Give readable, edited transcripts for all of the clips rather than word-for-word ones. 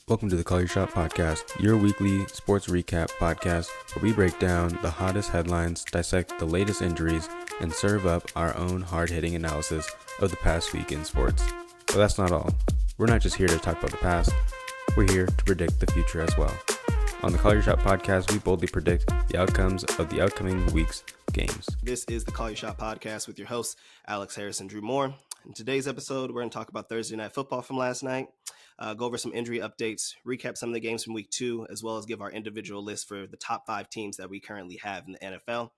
Welcome to the Call Your Shot podcast, your weekly sports recap podcast where we break down the hottest headlines, dissect the latest injuries, and serve up our own hard-hitting analysis of the past week in sports. But that's not all. We're not just here to talk about the past, we're here to predict the future as well. On the Call Your Shot podcast, we boldly predict the outcomes of the upcoming week's games. This is the Call Your Shot podcast with your hosts, Alex Harris and Drew Moore. In today's episode, we're going to talk about Thursday Night Football from last night, go over some injury updates, recap some of the games from week 2, as well as give our individual list for the top 5 teams that we currently have in the NFL.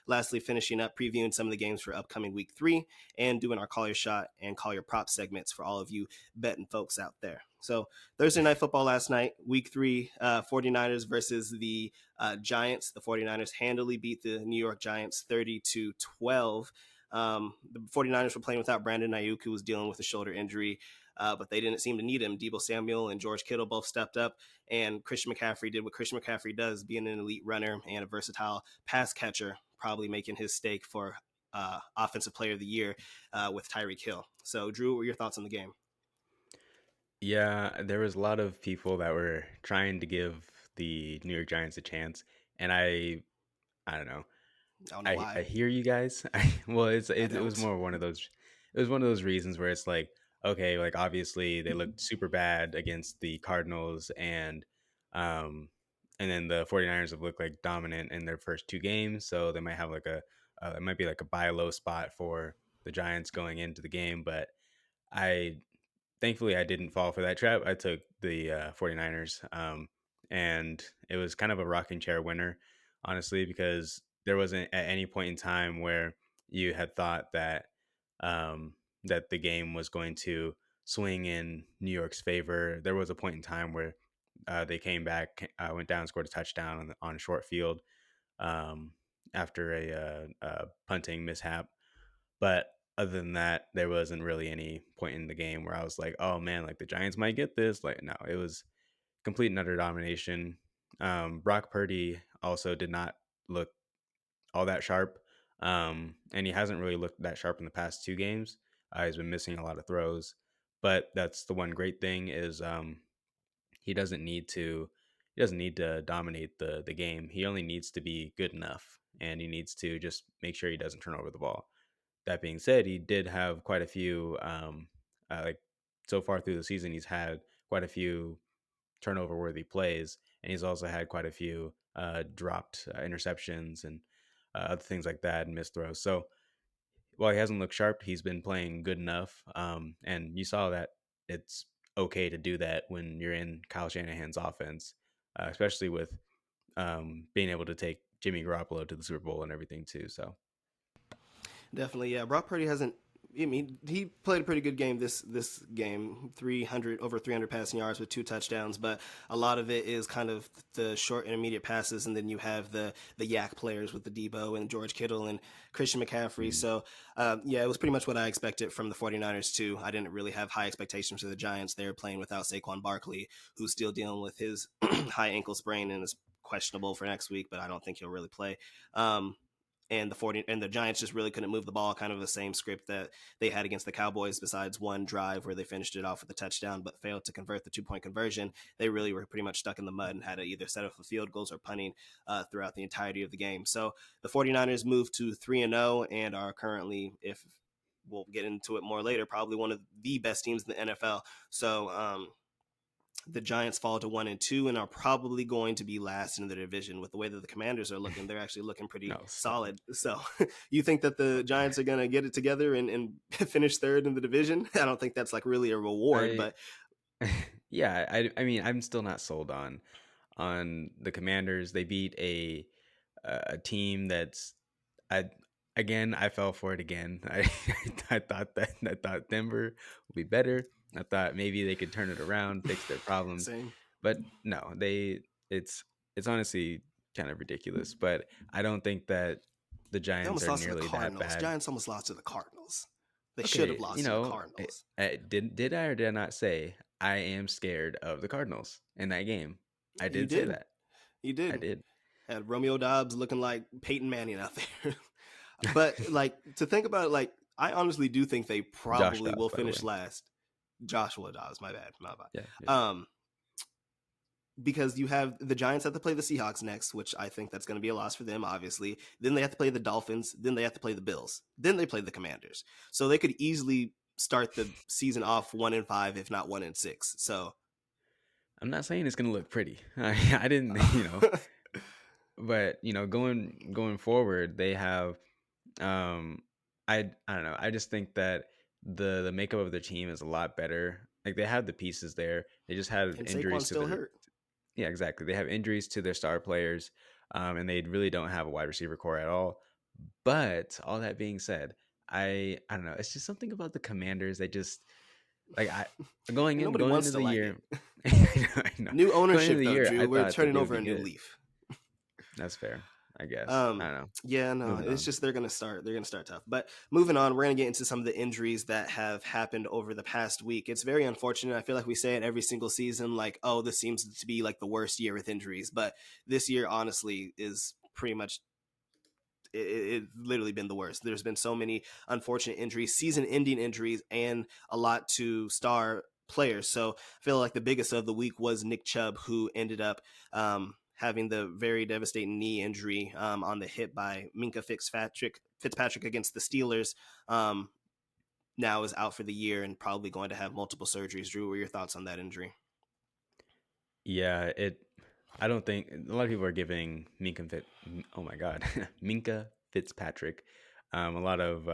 Lastly, finishing up previewing some of the games for upcoming week 3 and doing our Call Your Shot and Call Your Prop segments for all of you betting folks out there. So Thursday Night Football last night, week 3, 49ers versus the Giants. The 49ers handily beat the New York Giants 30-12. The 49ers were playing without Brandon Ayuk, who was dealing with a shoulder injury, but they didn't seem to need him. Deebo Samuel and George Kittle both stepped up, and Christian McCaffrey did what Christian McCaffrey does, being an elite runner and a versatile pass catcher, probably making his stake for Offensive Player of the Year with Tyreek Hill. So, Drew, what were your thoughts on the game? Yeah, there was a lot of people that were trying to give the New York Giants a chance, and I don't know. I hear you guys. It was more one of those. It was one of those reasons where it's like, okay, like obviously they looked super bad against the Cardinals, and then the 49ers have looked like dominant in their first 2 games, so they might have like it might be like a buy low spot for the Giants going into the game, but I thankfully I didn't fall for that trap. I took the 49ers, and it was kind of a rocking chair winner, honestly, because there wasn't at any point in time where you had thought that that the game was going to swing in New York's favor. There was a point in time where they came back, went down, scored a touchdown on a short field after a punting mishap. But other than that, there wasn't really any point in the game where I was like, oh man, like the Giants might get this. Like, no, it was complete and utter domination. Brock Purdy also did not look all that sharp. And he hasn't really looked that sharp in the past 2 games. He's been missing a lot of throws, but that's the one great thing is he doesn't need to dominate the game. He only needs to be good enough, and he needs to just make sure he doesn't turn over the ball. That being said, he did have quite a few like so far through the season, he's had quite a few turnover worthy plays, and he's also had quite a few dropped interceptions and other things like that and missed throws. So while he hasn't looked sharp, he's been playing good enough. And you saw that it's okay to do that when you're in Kyle Shanahan's offense, especially with being able to take Jimmy Garoppolo to the Super Bowl and everything too. So Definitely, yeah. Brock Purdy hasn't. I mean, he played a pretty good game this game. Over 300 passing yards with 2 touchdowns, but a lot of it is kind of the short intermediate passes, and then you have the yak players with the Deebo and George Kittle and Christian McCaffrey. Mm-hmm. So, yeah, it was pretty much what I expected from the 49ers too. I didn't really have high expectations for the Giants. They're playing without Saquon Barkley, who's still dealing with his high ankle sprain and is questionable for next week, but I don't think he'll really play. And the Giants just really couldn't move the ball, kind of the same script that they had against the Cowboys, besides one drive where they finished it off with a touchdown but failed to convert the 2-point conversion. They really were pretty much stuck in the mud and had to either set up for field goals or punting throughout the entirety of the game. So the 49ers moved to 3-0 and are currently, if we'll get into it more later, probably one of the best teams in the NFL. So the Giants fall to 1-2 and are probably going to be last in the division. With the way that the Commanders are looking, they're actually looking pretty solid. So you think that the Giants are going to get it together and finish 3rd in the division? I don't think that's like really a reward, but yeah, I mean, I'm still not sold on the Commanders. They beat a team that's I fell for it again. I thought Denver would be better. I thought maybe they could turn it around, fix their problems. Same. But no, it's honestly kind of ridiculous. But I don't think that the Giants are nearly that bad. Giants almost lost to the Cardinals. They should have lost to the Cardinals. Did I or did I not say I am scared of the Cardinals in that game? I did say that. You did. I did. Had Romeo Dobbs looking like Peyton Manning out there. But like to think about it, like I honestly do think they probably will finish last. Joshua Dobbs, my bad. Yeah. because you have the Giants have to play the Seahawks next, which I think that's going to be a loss for them, obviously. Then they have to play the Dolphins. Then they have to play the Bills. Then they play the Commanders. So they could easily start the season off 1-5, if not 1-6. So I'm not saying it's gonna look pretty. I didn't, but going forward, they have. Um, I don't know. I just think that the makeup of their team is a lot better. Like they have the pieces there. They just had and injuries Saquon's to still their hurt. yeah, exactly. They have injuries to their star players, and they really don't have a wide receiver core at all. But all that being said, I don't know. It's just something about the Commanders. They just like I And nobody going wants into to the like it. year. I know. New Going into ownership, the though, year, Drew. I We're thought that turning they would over be a new good. leaf. That's fair, I guess. I Um, don't know. yeah, no, Moving it's on. just they're gonna start. They're gonna start tough. But moving on, we're gonna get into some of the injuries that have happened over the past week. It's very unfortunate. I feel like we say it every single season, like, oh, this seems to be like the worst year with injuries. But this year, honestly, is pretty much it's literally been the worst. There's been so many unfortunate injuries, season-ending injuries, and a lot to star players. So I feel like the biggest of the week was Nick Chubb, who ended up having the very devastating knee injury on the hit by Minka Fitzpatrick against the Steelers. Now is out for the year and probably going to have multiple surgeries. Drew, what are your thoughts on that injury? Yeah, it. I don't think a lot of people are giving Oh my God, Minka Fitzpatrick, a lot of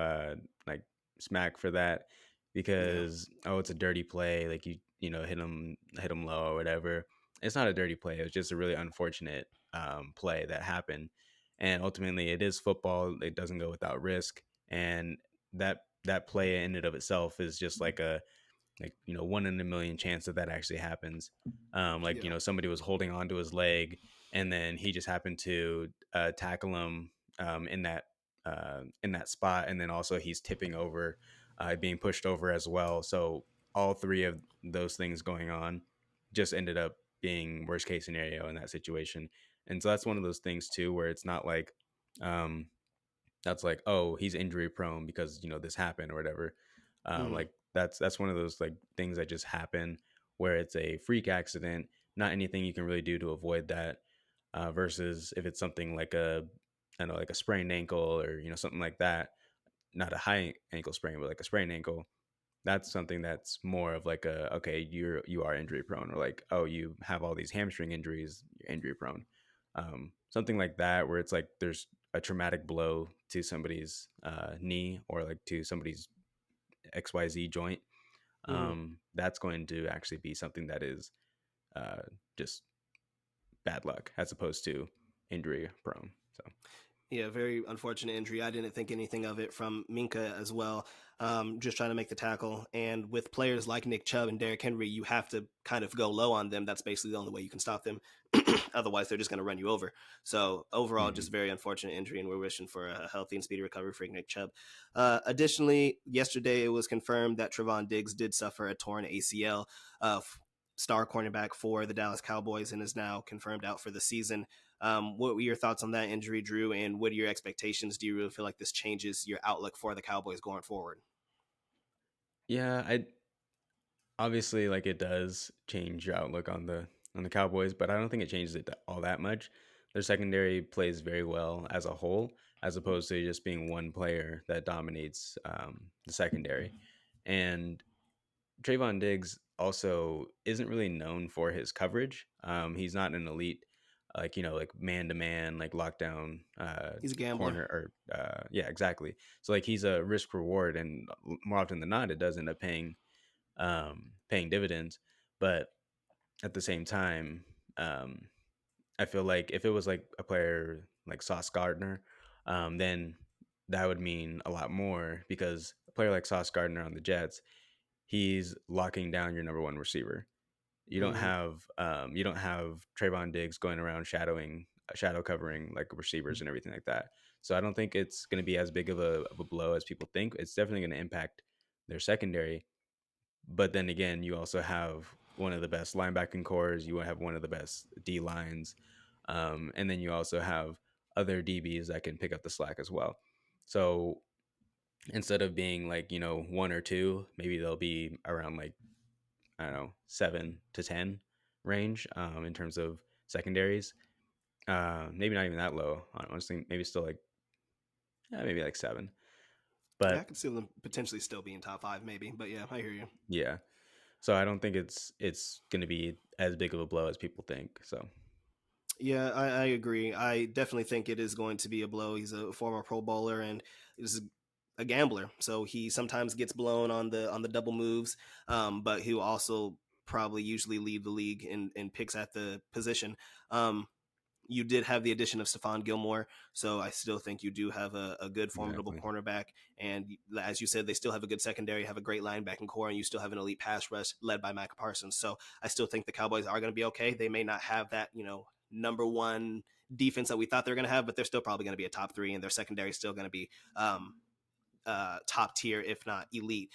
like smack for that Yeah. because it's a dirty play. Like hit him low or whatever. It's not a dirty play. It was just a really unfortunate play that happened, and ultimately it is football. It doesn't go without risk, and that play in and of itself is just like a 1 in a million chance that that actually happens. Like Yeah. somebody was holding onto his leg and then he just happened to tackle him in that spot, and then also he's tipping over, being pushed over as well. So all three of those things going on just ended up being worst case scenario in that situation. And so that's one of those things too where it's not like um, that's like, oh, he's injury prone because this happened or whatever. Mm-hmm. Like that's one of those like things that just happen where it's a freak accident, not anything you can really do to avoid that. Versus if it's something like I don't know, like a sprained ankle or something like that, not a high ankle sprain, but like a sprained ankle. That's something that's more of like a okay, you are injury prone, or like, oh, you have all these hamstring injuries, you're injury prone. Something like that where it's like there's a traumatic blow to somebody's knee or like to somebody's XYZ joint. Mm-hmm. That's going to actually be something that is uh, just bad luck as opposed to injury prone. So Yeah, very unfortunate injury. I didn't think anything of it from Minka as well. Just trying to make the tackle. And with players like Nick Chubb and Derrick Henry, you have to kind of go low on them. That's basically the only way you can stop them. Otherwise, they're just going to run you over. So overall, mhm. just very unfortunate injury, and we're wishing for a healthy and speedy recovery for Nick Chubb. Additionally, yesterday it was confirmed that Trevon Diggs did suffer a torn ACL. Star cornerback for the Dallas Cowboys and is now confirmed out for the season. What were your thoughts on that injury, Drew? And what are your expectations? Do you really feel like this changes your outlook for the Cowboys going forward? Yeah, I obviously like it does change your outlook on the Cowboys, but I don't think it changes it all that much. Their secondary plays very well as a whole, as opposed to just being one player that dominates the secondary. And Trayvon Diggs also isn't really known for his coverage. He's not an elite, like like man to man, like lockdown He's a gambler. corner or yeah, exactly. So like he's a risk reward, and more often than not, it does end up paying dividends. But at the same time, um, I feel like if it was like a player like Sauce Gardner, then that would mean a lot more because a player like Sauce Gardner on the Jets, he's locking down your number one receiver. Mm-hmm. You don't have Trayvon Diggs going around shadow covering like receivers and everything like that. So I don't think it's going to be as big of a blow as people think. It's definitely going to impact their secondary, but then again, you also have one of the best linebacking cores. You have one of the best D lines, and then you also have other DBs that can pick up the slack as well. So instead of being like one or two, maybe they'll be around like I don't know 7 to 10 range in terms of secondaries. Maybe not even that low. Honestly, maybe still like maybe like 7. Yeah, I But could see them potentially still being top five, maybe. But yeah, I hear you. yeah, so I don't think it's going to be as big of a blow as people think. So Yeah, I agree. I definitely think it is going to be a blow. He's a former Pro Bowler and is a gambler, so he sometimes gets blown on the double moves. But he'll also probably usually lead the league in picks at the position. Um, you did have the addition of Stephon Gilmore, so I still think you do have a good, formidable exactly. cornerback. And as you said, they still have a good secondary, have a great linebacking core, and you still have an elite pass rush led by Micah Parsons. So I still think the Cowboys are going to be okay. They may not have that, number one defense that we thought they were going to have, but they're still probably going to be a top three, and their secondary is still going to be top tier, if not elite.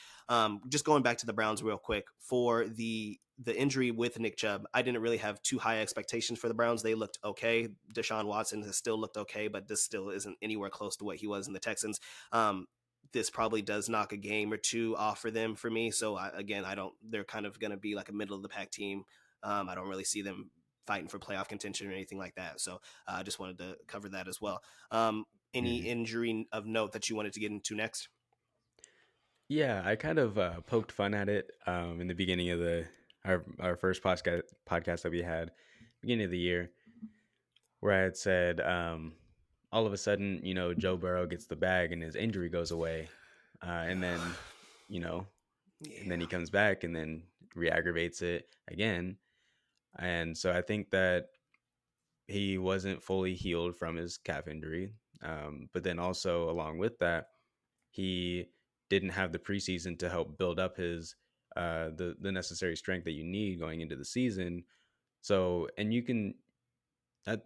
Just going back to the Browns real quick for the injury with Nick Chubb, I didn't really have too high expectations for the Browns. They looked okay. Deshaun Watson has still looked okay, but this still isn't anywhere close to what he was in the Texans. This probably does knock a game or two off for them for me. So again, I don't. They're kind of going to be like a middle of the pack team. I don't really see them fighting for playoff contention or anything like that. So I just wanted to cover that as well. Any Hmm. injury of note that you wanted to get into next? Yeah, I kind of poked fun at it in the beginning of the our first podcast that we had beginning of the year, where I had said all of a sudden, Joe Burrow gets the bag and his injury goes away, and then you know, and then Yeah. he comes back and then re-aggravates it again. And so I think that he wasn't fully healed from his calf injury. But then also along with that, he didn't have the preseason to help build up his the necessary strength that you need going into the season. So and you can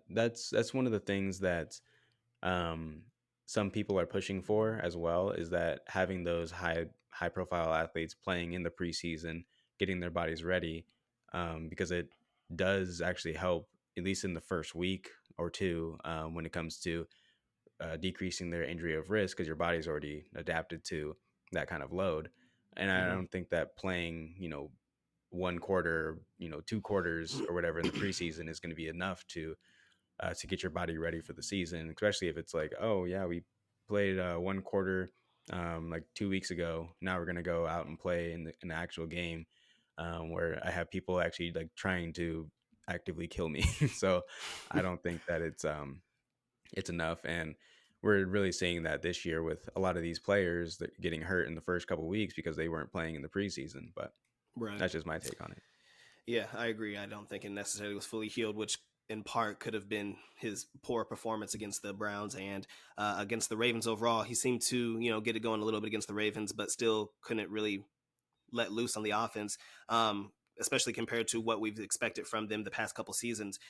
that's one of the things that um, some people are pushing for as well, is that having those high profile athletes playing in the preseason, getting their bodies ready, because it does actually help at least in the first week or two when it comes to decreasing their injury of risk because your body's already adapted to that kind of load. And I Mm-hmm. don't think that playing, 1 quarter, 2 quarters or whatever in the preseason is going to be enough to get your body ready for the season, especially if it's like, oh yeah, we played 1 quarter like 2 weeks ago. Now we're gonna go out and play in the actual game, where I have people actually like trying to actively kill me. So I don't think that it's enough, and we're really seeing that this year with a lot of these players that getting hurt in the first couple of weeks because they weren't playing in the preseason. But Right. that's just my take on it. Yeah, I agree. I don't think it necessarily was fully healed, which in part could have been his poor performance against the Browns and against the Ravens overall. He seemed to, get it going a little bit against the Ravens, but still couldn't really let loose on the offense, especially compared to what we've expected from them the past couple seasons.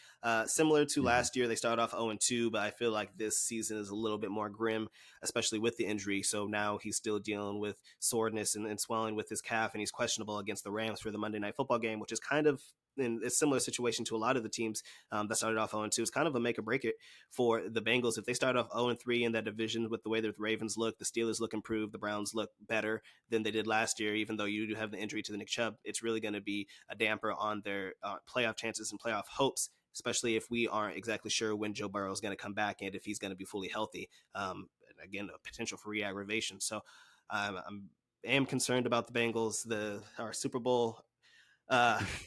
Similar to Hmm. last year, they started off 0-2, but I feel like this season is a little bit more grim, especially with the injury. So now he's still dealing with soreness and swelling with his calf, and he's questionable against the Rams for the Monday Night Football game, which is kind of in a similar situation to a lot of the teams that started off 0-2. It's kind of a make or break it for the Bengals. If they start off 0-3 in that division with the way that the Ravens look, the Steelers look improved, the Browns look better than they did last year, even though you do have the injury to the Nick Chubb, it's really going to be a damper on their playoff chances and playoff hopes, especially if we aren't exactly sure when Joe Burrow is going to come back and if he's going to be fully healthy. And again, a potential for re-aggravation. So I am concerned about the Bengals. Our Super Bowl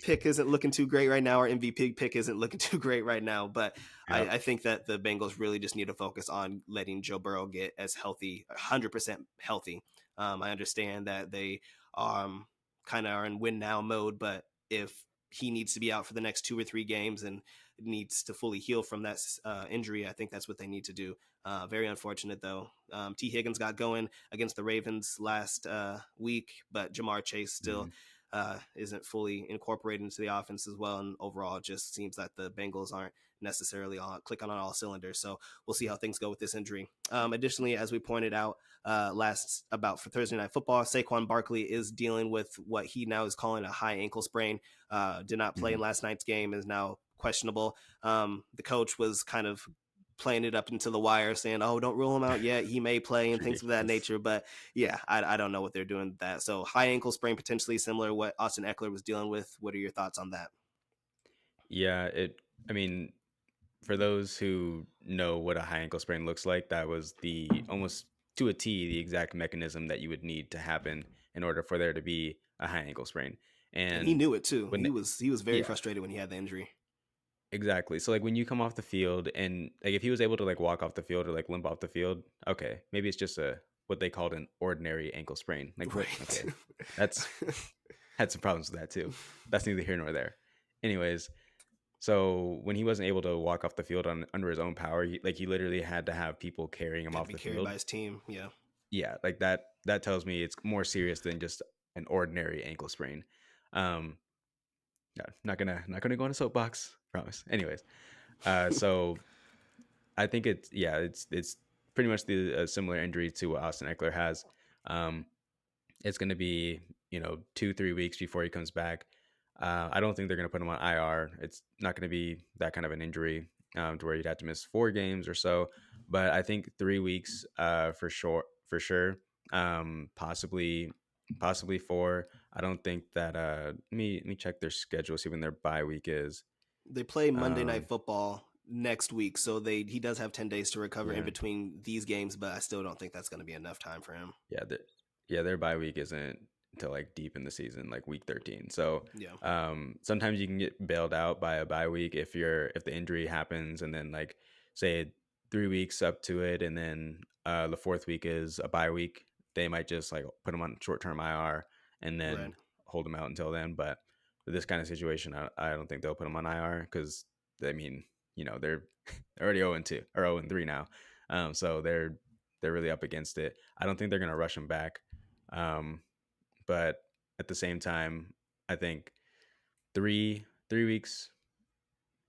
pick isn't looking too great right now. Our MVP pick isn't looking too great right now. But Yep. I think that the Bengals really just need to focus on letting Joe Burrow get as healthy, 100% healthy. I understand that they kind of are in win now mode, but if he needs to be out for the next 2 or 3 games and needs to fully heal from that injury, I think that's what they need to do. Very unfortunate though. T. Higgins got going against the Ravens last week, but Jamar Chase still Hmm. isn't fully incorporated into the offense as well. And overall, it just seems that the Bengals aren't necessarily clicking on all cylinders. So we'll see how things go with this injury. Additionally, as we pointed out last about for Thursday Night Football, Saquon Barkley is dealing with what he now is calling a high ankle sprain. Did not play in Hmm. last night's game, is now questionable. The coach was kind of playing it up into the wire, saying, "Oh, don't rule him out yet. He may play," It's and things of that ridiculous. nature. But yeah, I don't know what they're doing with that. So high ankle sprain potentially similar to what Austin Eckler was dealing with. What are your thoughts on that? Yeah, it. I mean, for those who know what a high ankle sprain looks like, that was the almost to a T the exact mechanism that you would need to happen in order for there to be a high ankle sprain. And he And knew it too. when He was very yeah, frustrated when he had the injury. exactly. So like when you come off the field and like if he was able to like walk off the field or like limp off the field, okay, maybe it's just a what they called an ordinary ankle sprain. Like what? Right. Okay, that's had some problems with that too. That's neither here nor there. Anyways, so when he wasn't able to walk off the field on under his own power, he literally had to have people carrying him Had to off be the carried by field. his team. Yeah. Yeah, like that tells me it's more serious than just an ordinary ankle sprain. Um, no, not gonna go on a soapbox, promise. Anyways, so I think it's pretty much the similar injury to what Austin Eckler has. Um, it's going to be 2-3 weeks before he comes back. I don't think they're going to put him on IR. It's not going to be that kind of an injury to where you'd have to miss 4 games or so. But I think 3 weeks for sure, for sure. Possibly four. I don't think that. Let me check their schedule, see when their bye week is. They play Monday Night Um, Football next week, so he does have 10 days to recover in yeah, between these games. But I still don't think that's going to be enough time for him. yeah, their bye week isn't until like deep in the season, like week 13. So Yeah. sometimes you can get bailed out by a bye week if the injury happens, and then like say 3 weeks up to it, and then the fourth week is a bye week. They might just like put them on short term IR and Right. then hold them out until then. But for this kind of situation, I don't think they'll put them on IR because I mean, they're already 0-2 or 0-3 now, so they're really up against it. I don't think they're going to rush him back. Um, but at the same time, I think 3 weeks,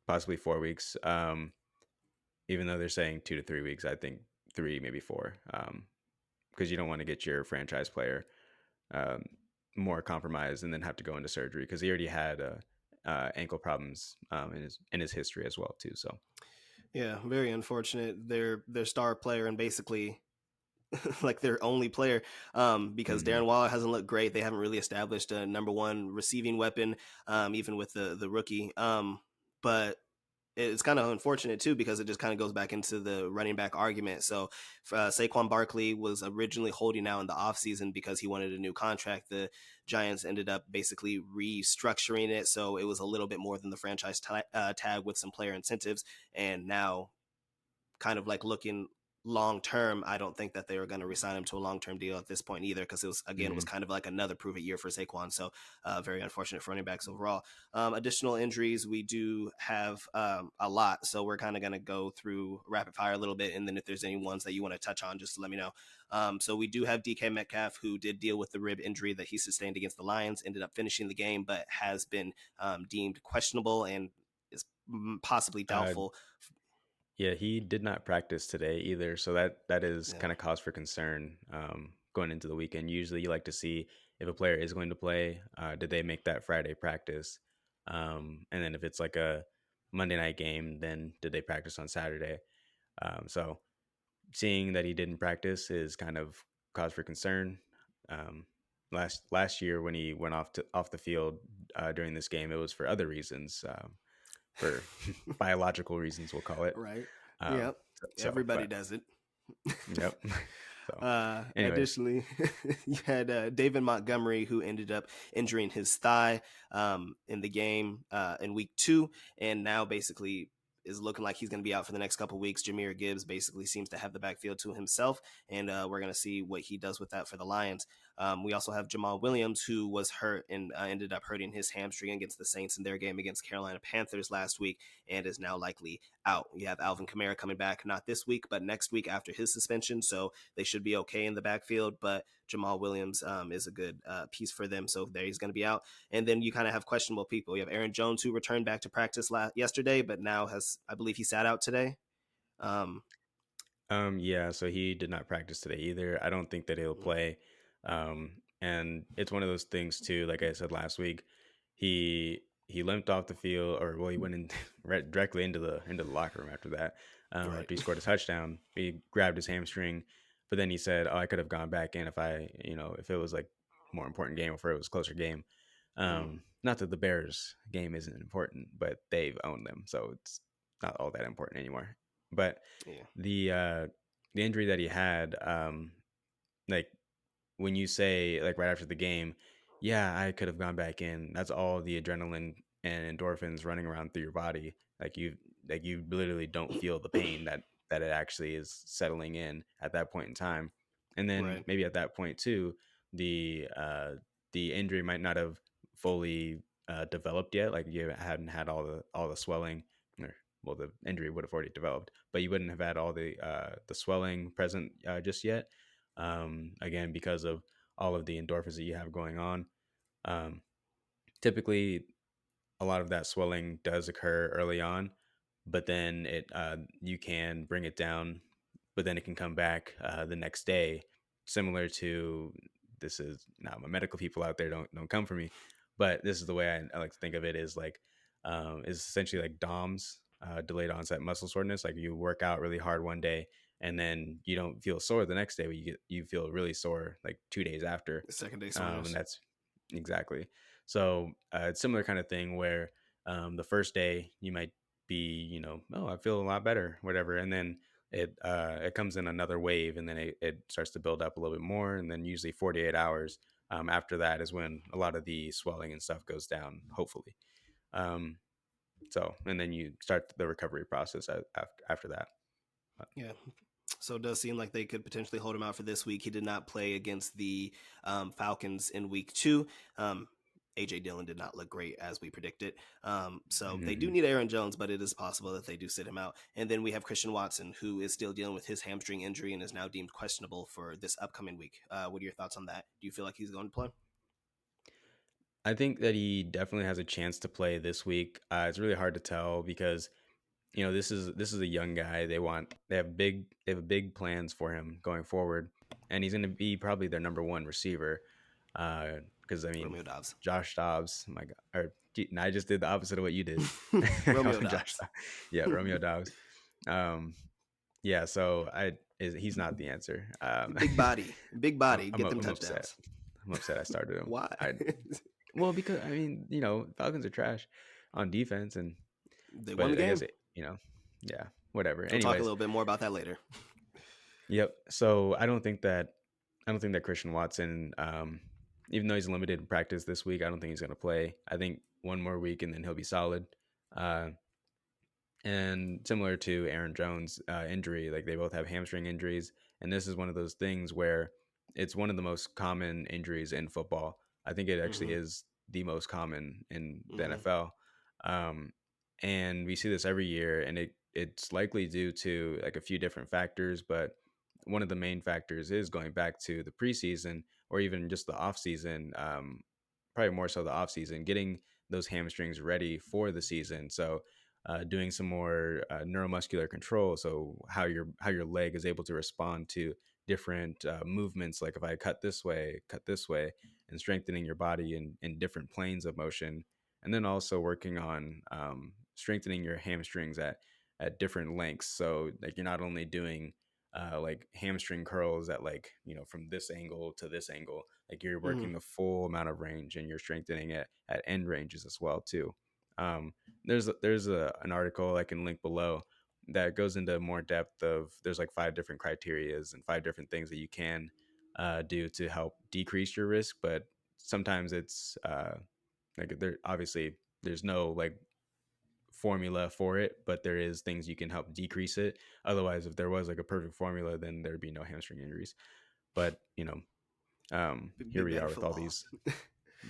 possibly 4 weeks. Even though they're saying 2 to 3 weeks, I think three, maybe four, because you don't want to get your franchise player um, more compromised and then have to go into surgery because he already had ankle problems in his history as well too. So Yeah, very unfortunate. Their star player and basically like their only player, because mhm. Darren Waller hasn't looked great. They haven't really established a number one receiving weapon, even with the rookie. But it's kind of unfortunate too because it just kind of goes back into the running back argument. So Saquon Barkley was originally holding out in the offseason because he wanted a new contract. The Giants ended up basically restructuring it, so it was a little bit more than the franchise tag with some player incentives. And now kind of like looking long term, I don't think that they were going to resign him to a long term deal at this point either, because it was Mhm. kind of like another prove it year for Saquon. So very unfortunate for running backs overall. Additional injuries, we do have a lot, so we're kind of going to go through rapid fire a little bit, and then if there's any ones that you want to touch on, just let me know. So we do have DK Metcalf, who did deal with the rib injury that he sustained against the Lions, ended up finishing the game, but has been deemed questionable and is possibly uh, doubtful. Yeah, he did not practice today either, so that is Yeah. kind of cause for concern going into the weekend. Usually, you like to see if a player is going to play. Did they make that Friday practice? And then if it's like a Monday night game, then did they practice on Saturday? So seeing that he didn't practice is kind of cause for concern. Um, last year when he went off the field during this game, it was for other reasons, for biological reasons, we'll call it. Right. Um, Yep. Everybody but does it. yep. So, anyways, Additionally, you had David Montgomery, who ended up injuring his thigh in the game in week 2, and now basically is looking like he's going to be out for the next couple of weeks. Jameer Gibbs basically seems to have the backfield to himself, and we're going to see what he does with that for the Lions. We also have Jamal Williams, who was hurt and ended up hurting his hamstring against the Saints in their game against Carolina Panthers last week, and is now likely out. You have Alvin Kamara coming back, not this week, but next week after his suspension. So they should be okay in the backfield. But Jamal Williams is a good piece for them. So there he's going to be out. And then you kind of have questionable people. You have Aaron Jones, who returned back to practice yesterday, but now I believe he sat out today. Um, yeah, so he did not practice today either. I don't think that he'll play. And it's one of those things too. Like I said last week, he limped off the field, or well, he went in right directly into the locker room after that. right. After he scored his touchdown, he grabbed his hamstring, but then he said, "Oh, I could have gone back in if if it was like more important game or if it was a closer game." not that the Bears game isn't important, but they've owned them, so it's not all that important anymore. But Yeah. the uh, the injury that he had, like when you say like right after the game, yeah, I could have gone back in. That's all the adrenaline and endorphins running around through your body. You literally don't feel the pain that it actually is settling in at that point in time. And then Right. maybe at that point too, the uh the injury might not have fully developed yet. Like you hadn't had all the swelling, or well, the injury would have already developed, but you wouldn't have had all the swelling present just yet, again because of all of the endorphins that you have going on. Um, Typically, a lot of that swelling does occur early on, but then it you can bring it down, but then it can come back the next day. Similar to, this is now my medical people out there, don't come for me, but this is the way I like to think of it, is like is essentially like DOMS, delayed onset muscle soreness. Like you work out really hard one day and then you don't feel sore the next day, but you feel really sore like 2 days after. Second day And soreness. that's exactly. So it's similar kind of thing where the first day you might be, oh, I feel a lot better, whatever, and then it comes in another wave, and then it starts to build up a little bit more, and then usually 48 hours after that is when a lot of the swelling and stuff goes down, hopefully. um, so, and then you start the recovery process after that. Yeah. So it does seem like they could potentially hold him out for this week. He did not play against the Falcons in week 2. AJ Dillon did not look great as we predicted. So they do Mhm. need Aaron Jones, but it is possible that they do sit him out. And then we have Christian Watson, who is still dealing with his hamstring injury and is now deemed questionable for this upcoming week. What are your thoughts on that? Do you feel like he's going to play? I think that he definitely has a chance to play this week. It's really hard to tell because this is a young guy. They have big plans for him going forward, and he's going to be probably their number one receiver. Because I mean, Romeo Dobbs. Josh Dobbs, my God, no, I just did the opposite of what you did. Romeo Josh, Dobbs. yeah, Romeo Dobbs. Um, yeah, so he's not the answer. Big body. Big body. Get them I'm upset. touchdowns. I'm upset. I started him. Why? I Well, because I mean, Falcons are trash on defense, and They won the but I guess game. yeah, whatever. We'll talk a Anyways, little bit more about that later. yep. So I don't think that Christian Watson, even though he's limited in practice this week, I don't think he's going to play. I think one more week and then he'll be solid. Uh, and similar to Aaron Jones' injury, like they both have hamstring injuries, and this is one of those things where it's one of the most common injuries in football. I think it actually Mm-hmm. is the most common in the Mm-hmm. NFL, um, and we see this every year, and it's likely due to like a few different factors, but one of the main factors is going back to the preseason or even just the off season. Probably more so the off season, getting those hamstrings ready for the season. So doing some more neuromuscular control, so how your leg is able to respond to different movements, like if I cut this way, and strengthening your body in different planes of motion, and then also working on strengthening your hamstrings at different lengths, so like you're not only doing like hamstring curls at, like, from this angle to this angle, like you're Mm-hmm. working the full amount of range, and you're strengthening it at end ranges as well too. There's an article I can link below that goes into more depth of, there's like 5 different criterias and 5 different things that you can do to help decrease your risk, but sometimes it's like there obviously there's no like formula for it, but there is things you can help decrease it. Otherwise, if there was like a perfect formula, then there'd be no hamstring injuries. But here Big we bang are with all football. these.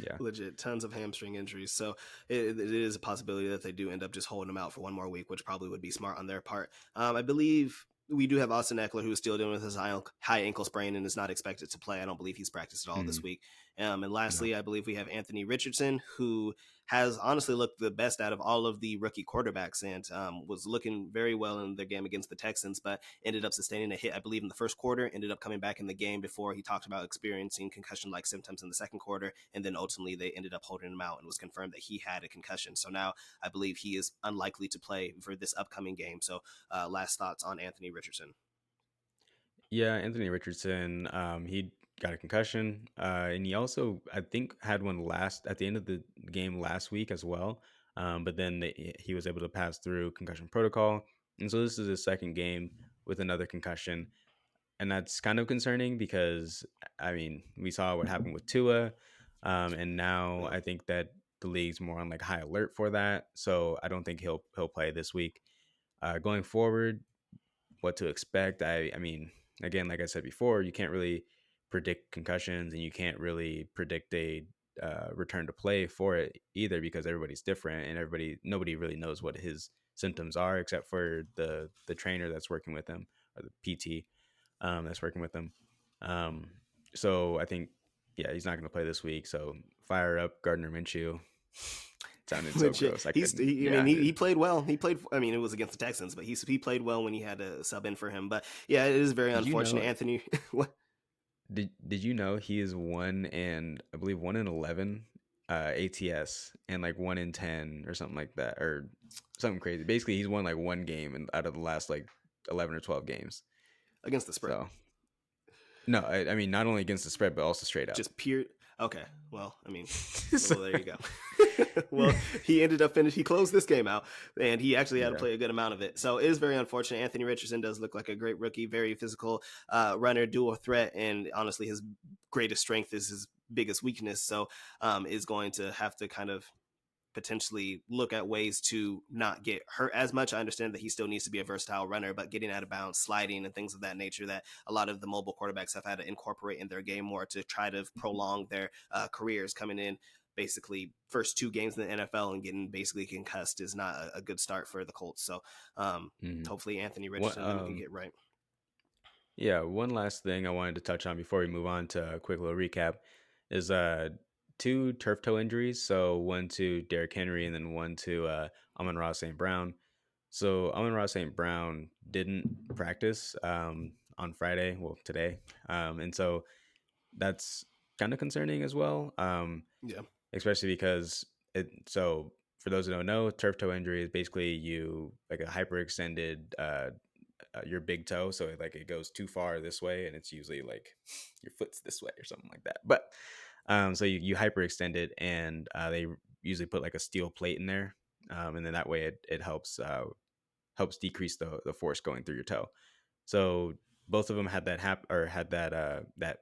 Yeah. Legit tons of hamstring injuries. So it is a possibility that they do end up just holding him out for one more week, which probably would be smart on their part. I believe we do have Austin Eckler, who is still dealing with his high ankle sprain and is not expected to play. I don't believe he's practiced at all this Mhm. week. And No. lastly, I believe we have Anthony Richardson, who has honestly looked the best out of all of the rookie quarterbacks and was looking very well in their game against the Texans, but ended up sustaining a hit, I believe, in the first quarter, ended up coming back in the game before he talked about experiencing concussion-like symptoms in the second quarter, and then ultimately they ended up holding him out and it was confirmed that he had a concussion. So now I believe he is unlikely to play for this upcoming game. So last thoughts on Anthony Richardson. Yeah, Anthony Richardson. He got a concussion, and he also I think had one last at the end of the game last week as well. But then he was able to pass through concussion protocol, and so this is his second game with another concussion, and that's kind of concerning because I mean we saw what happened with Tua, and now Yeah. I think that the league's more on like high alert for that. So I don't think he'll play this week. Going forward, what to expect. I mean, again, like I said before, you can't really predict concussions, and you can't really predict a return to play for it either because everybody's different and nobody really knows what his symptoms are except for the trainer that's working with him or the PT that's working with him. Um, so I think yeah, he's not going to play this week. So fire up Gardner Minshew. Sounded so Which gross. I couldn't. I mean, Yeah, dude. he played well. He played. I mean, it was against the Texans, but he played well when he had to sub in for him. But yeah, it is very Did you unfortunate. know Anthony, what? Did you know he is 1 in 11 ATS and like 1 in 10 or something like that or something crazy. Basically, he's won like one game out of the last like 11 or 12 games. Against the spread? So no, I mean not only against the spread but also straight up. Just pure. Okay. Well, I mean, So, well, there you go. Well, he ended up he closed this game out, and he actually had to yeah. play a good amount of it. So it is very unfortunate. Anthony Richardson does look like a great rookie, very physical runner, dual threat, and honestly, his greatest strength is his biggest weakness. So is going to have to kind of potentially look at ways to not get hurt as much. I understand that he still needs to be a versatile runner, but getting out of bounds, sliding, and things of that nature that a lot of the mobile quarterbacks have had to incorporate in their game more to try to prolong their careers coming in. Basically, first two games in the NFL and getting basically concussed is not a good start for the Colts. So, Mhm. hopefully, Anthony What Richardson can get right. Yeah, one last thing I wanted to touch on before we move on to a quick little recap is two turf toe injuries. So one to Derrick Henry and then one to Amon-Ra St. Brown. So Amon-Ra St. Brown didn't practice on Friday, well today, and so that's kind of concerning as well. Yeah, Especially because so for those who don't know, turf toe injury is basically you like a hyperextended your big toe, so it goes too far this way, and it's usually like your foot's this way or something like that. But so you hyperextend it, and they usually put like a steel plate in there, and then that way it helps decrease the force going through your toe. So both of them had had that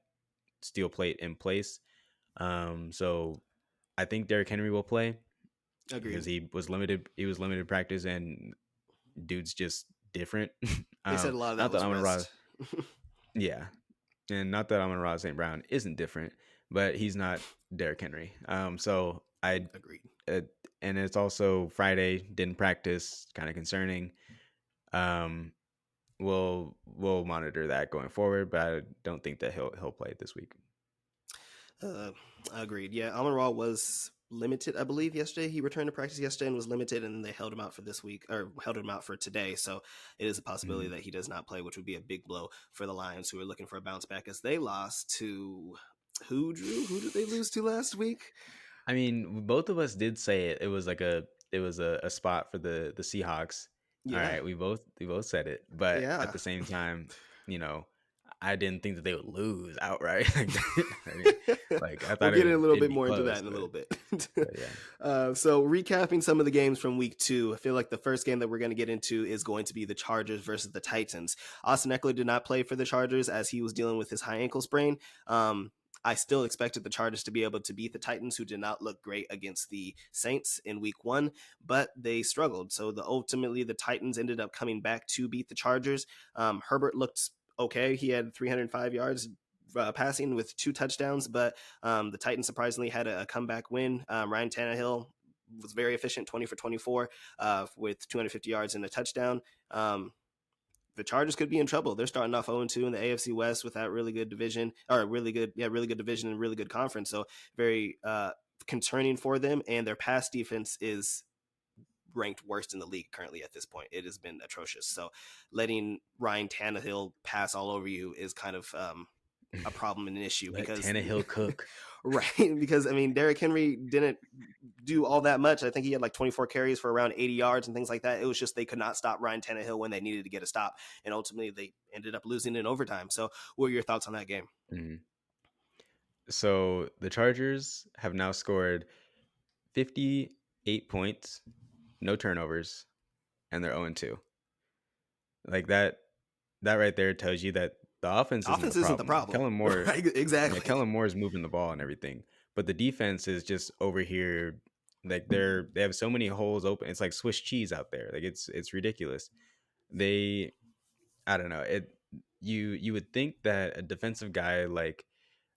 steel plate in place. So I think Derrick Henry will play because agreed. he was limited practice, and dude's just different. They said a lot of that Not that was Amon Ra, rest. yeah, and not that Amon Ra St. Brown isn't different, but he's not Derrick Henry. So I, Agreed. uh, and it's also Friday, didn't practice, kind of concerning. Um, we'll monitor that going forward, but I don't think that he'll play this week. Uh, Agreed. Yeah, Amon Ra was limited, I believe, yesterday. He returned to practice yesterday and was limited, and they held him out for this week, or held him out for today. So it is a possibility Mhm. that he does not play, which would be a big blow for the Lions, who are looking for a bounce back as they lost to who, Drew? Who did they lose to last week? I mean, both of us did say it. It was like it was a spot for the Seahawks. All Yeah. right, we both said it, but at Yeah. the same time, you know, I didn't think that they would lose outright like that. I mean, like I We'll thought get a little it'd bit be more into that close, in a little bit. but yeah. So, recapping some of the games from week two, I feel like the first game that we're going to get into is going to be the Chargers versus the Titans. Austin Eckler did not play for the Chargers as he was dealing with his high ankle sprain. I still expected the Chargers to be able to beat the Titans, who did not look great against the Saints in week one, but they struggled. So ultimately, the Titans ended up coming back to beat the Chargers. Herbert looked okay. He had 305 yards passing with 2 touchdowns, but the Titans surprisingly had a comeback win. Ryan Tannehill was very efficient, 20 for 24 with 250 yards and a touchdown. The Chargers could be in trouble. They're starting off 0-2 in the AFC West with that really good division, or really good division and really good conference. So very concerning for them. And their pass defense is ranked worst in the league currently at this point. It has been atrocious. So letting Ryan Tannehill pass all over you is kind of a problem and an issue Let because Tannehill cook. right, because I mean Derrick Henry didn't do all that much. I think he had like 24 carries for around 80 yards and things like that. It was just they could not stop Ryan Tannehill when they needed to get a stop, and ultimately they ended up losing in overtime. So what are your thoughts on that game? Mhm. So the Chargers have now scored 58 points, no turnovers, and they're 0-2. Like that right there tells you that the offense isn't the Offense isn't the problem. problem, right? Exactly. Kellen Moore is moving the ball and everything, but the defense is just over here. Like they have so many holes open. It's like Swiss cheese out there. Like it's ridiculous. They I don't know it. You would think that a defensive guy like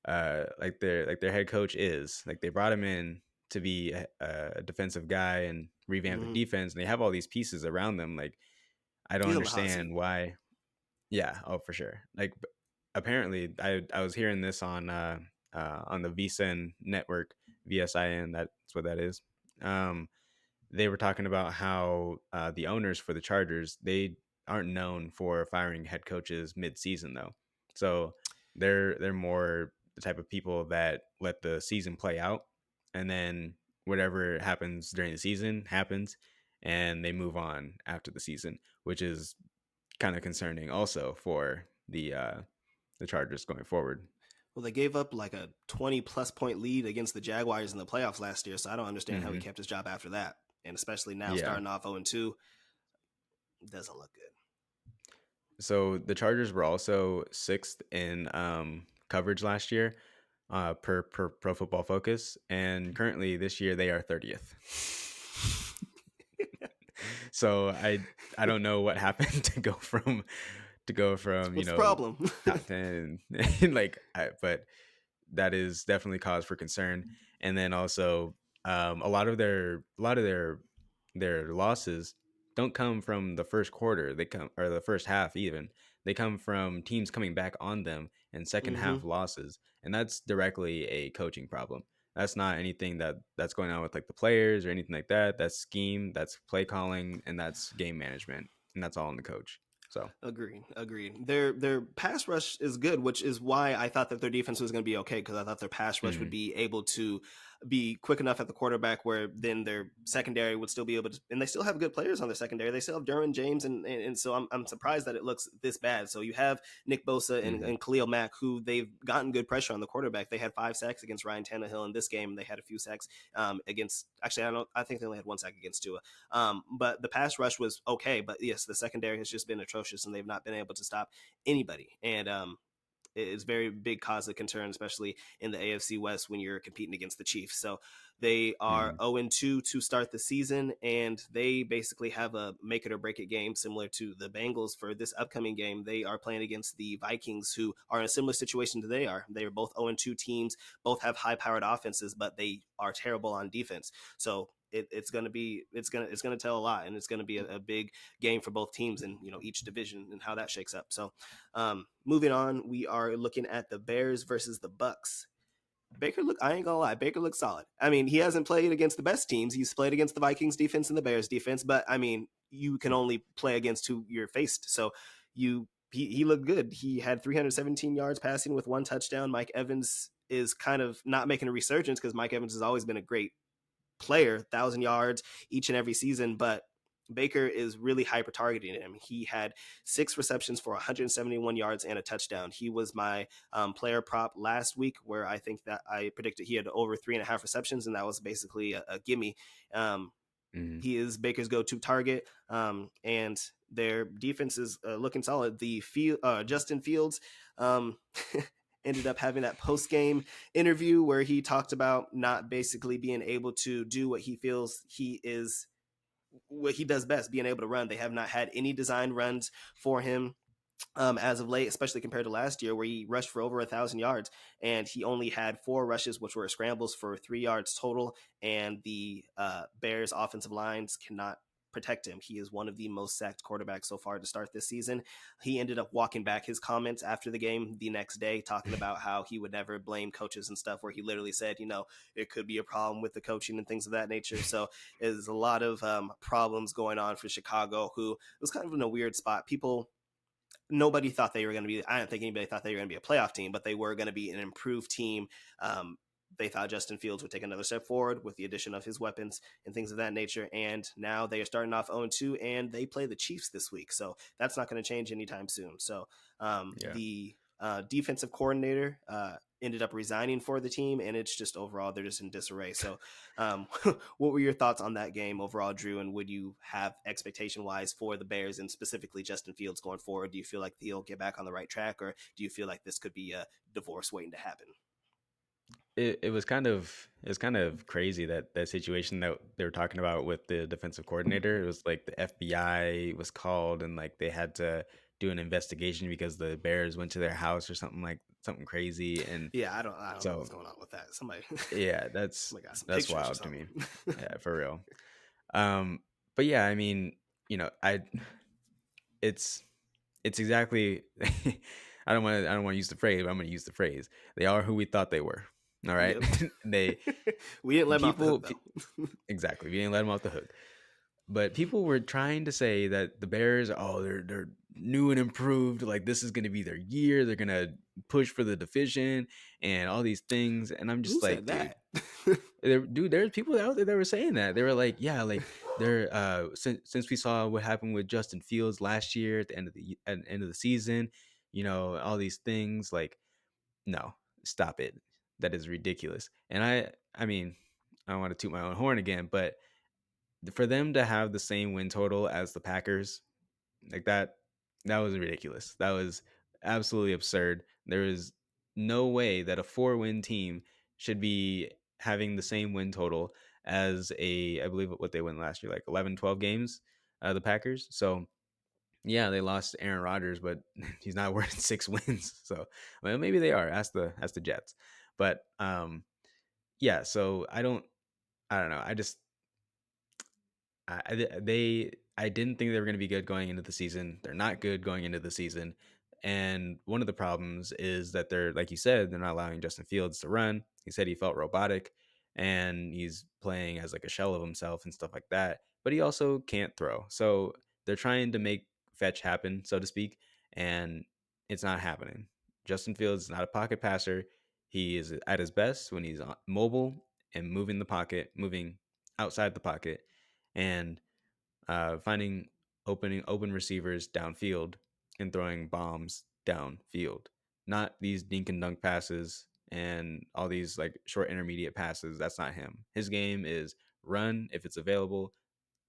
their head coach is like they brought him in to be a defensive guy and revamp the Hmm. defense, and they have all these pieces around them. Like I don't He's on the hot seat. understand why. Yeah, oh for sure. Like apparently, I was hearing this on the VSIN network, VSIN. That's what that is. Um, they were talking about how the owners for the Chargers they aren't known for firing head coaches mid-season though, so they're more the type of people that let the season play out, and then whatever happens during the season happens, and they move on after the season, which is kind of concerning also for the Chargers going forward. Well, they gave up like a 20+ point lead against the Jaguars in the playoffs last year, so I don't understand how he Hmm. kept his job after that. And especially now Yeah. starting off 0-2, doesn't look good. So the Chargers were also sixth in coverage last year, per Pro Football Focus, and currently this year they are 30th. So I don't know what happened to go from What's the problem? top 10 but that is definitely cause for concern. And then also a lot of their losses don't come from the first quarter. They come or the first half even. They come from teams coming back on them and second Hmm. half losses. And that's directly a coaching problem. That's not anything that's going on with like the players or anything like that. That's scheme, that's play calling, and that's game management. And that's all on the coach. So, Agreed. Agreed. Their pass rush is good, which is why I thought that their defense was going to be okay because I thought their pass rush would mhm, be able to be quick enough at the quarterback where then their secondary would still be able to, and they still have good players on their secondary. They still have Derwin James, and so I'm surprised that it looks this bad. So you have Nick Bosa mhm, and Khalil Mack, who they've gotten good pressure on the quarterback. They had 5 sacks against Ryan Tannehill in this game. They had a few sacks against. Actually, I think they only had 1 sack against Tua. But the pass rush was okay. But yes, the secondary has just been atrocious, and they've not been able to stop anybody. And it's very big cause of concern, especially in the AFC West when you're competing against the Chiefs. So they are mhm, 0-2 to start the season, and they basically have a make it or break it game similar to the Bengals for this upcoming game. They are playing against the Vikings, who are in a similar situation to they are. They are both 0-2 teams, both have high powered offenses, but they are terrible on defense. So it's going to be it's going to tell a lot, and it's going to be a big game for both teams and each division and how that shakes up. So moving on, we are looking at the Bears versus the Bucks. Baker look I ain't gonna lie, Baker looks solid. I mean, he hasn't played against the best teams. He's played against the Vikings defense and the Bears defense, but I mean, you can only play against who you're faced. So he looked good. He had 317 yards passing with 1 touchdown. Mike Evans is kind of not making a resurgence because Mike Evans has always been a great player, 1,000 yards each and every season, but Baker is really hyper targeting him. He had 6 receptions for 171 yards and a touchdown. He was my player prop last week, where I think that I predicted he had over 3.5 receptions, and that was basically a gimme. Um, mhm. he is Baker's go-to target, and their defense is looking solid. Justin Fields ended up having that post-game interview where he talked about not basically being able to do what he feels what he does best, being able to run. They have not had any design runs for him as of late, especially compared to last year where he rushed for over 1,000 yards, and he only had 4 rushes, which were scrambles for 3 yards total. And the Bears offensive lines cannot protect him. He is one of the most sacked quarterbacks so far to start this season. He ended up walking back his comments after the game the next day, talking about how he would never blame coaches and stuff, where he literally said, it could be a problem with the coaching and things of that nature. So there's a lot of problems going on for Chicago, who was kind of in a weird spot. Nobody thought they were going to be, I don't think anybody thought they were going to be a playoff team, but they were going to be an improved team. They thought Justin Fields would take another step forward with the addition of his weapons and things of that nature. And now they are starting off 0-2, and they play the Chiefs this week. So that's not going to change anytime soon. So Yeah. the defensive coordinator ended up resigning for the team, and it's just overall they're just in disarray. So, what were your thoughts on that game overall, Drew? And would you have expectation wise for the Bears and specifically Justin Fields going forward? Do you feel like he'll get back on the right track, or do you feel like this could be a divorce waiting to happen? It was kind of crazy that that situation that they were talking about with the defensive coordinator. It was like the FBI was called and like they had to do an investigation because the Bears went to their house or something, like something crazy. And Yeah, I don't know so what's going on with that. Somebody yeah, that's somebody got some that's pictures or wild to me. something. Yeah, for real. Um, but yeah, I mean, I it's it's exactly I don't want to use the phrase, but I'm going to use the phrase. They are who we thought they were. All right. Yep. they We didn't let him off the people hook pe- though. exactly. We didn't let them off the hook. But people were trying to say that the Bears, oh, they're new and improved. Like this is going to be their year. They're going to push for the division and all these things. And I'm Who just said like, dude, that? there's people out there that were saying that. They were like, yeah, like they're since we saw what happened with Justin Fields last year at the end of the season, all these things. Like, no, stop it. That is ridiculous. And I mean, I don't want to toot my own horn again, but for them to have the same win total as the Packers, like that was ridiculous. That was absolutely absurd. There is no way that a 4-win team should be having the same win total as I believe what they won last year, like 11, 12 games, the Packers. So yeah, they lost Aaron Rodgers, but he's not worth 6 wins. So well, maybe they are. Ask the Jets. But yeah. So I don't know. I didn't think they were going to be good going into the season. They're not good going into the season. And one of the problems is that they're, like you said, they're not allowing Justin Fields to run. He said he felt robotic and he's playing as like a shell of himself and stuff like that. But he also can't throw. So they're trying to make fetch happen, so to speak, and it's not happening. Justin Fields is not a pocket passer. He is at his best when he's mobile and moving the pocket, moving outside the pocket, and finding open receivers downfield and throwing bombs downfield. Not these dink and dunk passes and all these like short intermediate passes. That's not him. His game is run if it's available,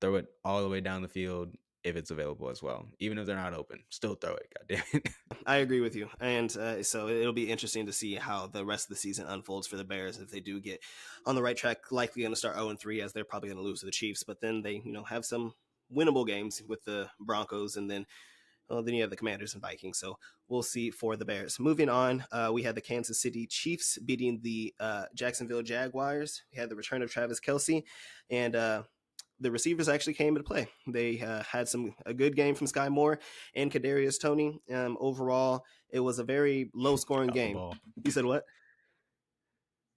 throw it all the way down the field if it's available as well. Even if they're not open, still throw it. God damn it. I agree with you, and so it'll be interesting to see how the rest of the season unfolds for the Bears if they do get on the right track. Likely going to start 0-3, as they're probably going to lose to the Chiefs, but then they have some winnable games with the Broncos, and then you have the Commanders and Vikings. So we'll see for the Bears. Moving on, we had the Kansas City Chiefs beating the Jacksonville Jaguars. We had the return of Travis Kelce, and the receivers actually came into play. They had a good game from Sky Moore and Kadarius Toney. Overall, it was a very low scoring Caught the game. ball. You said what?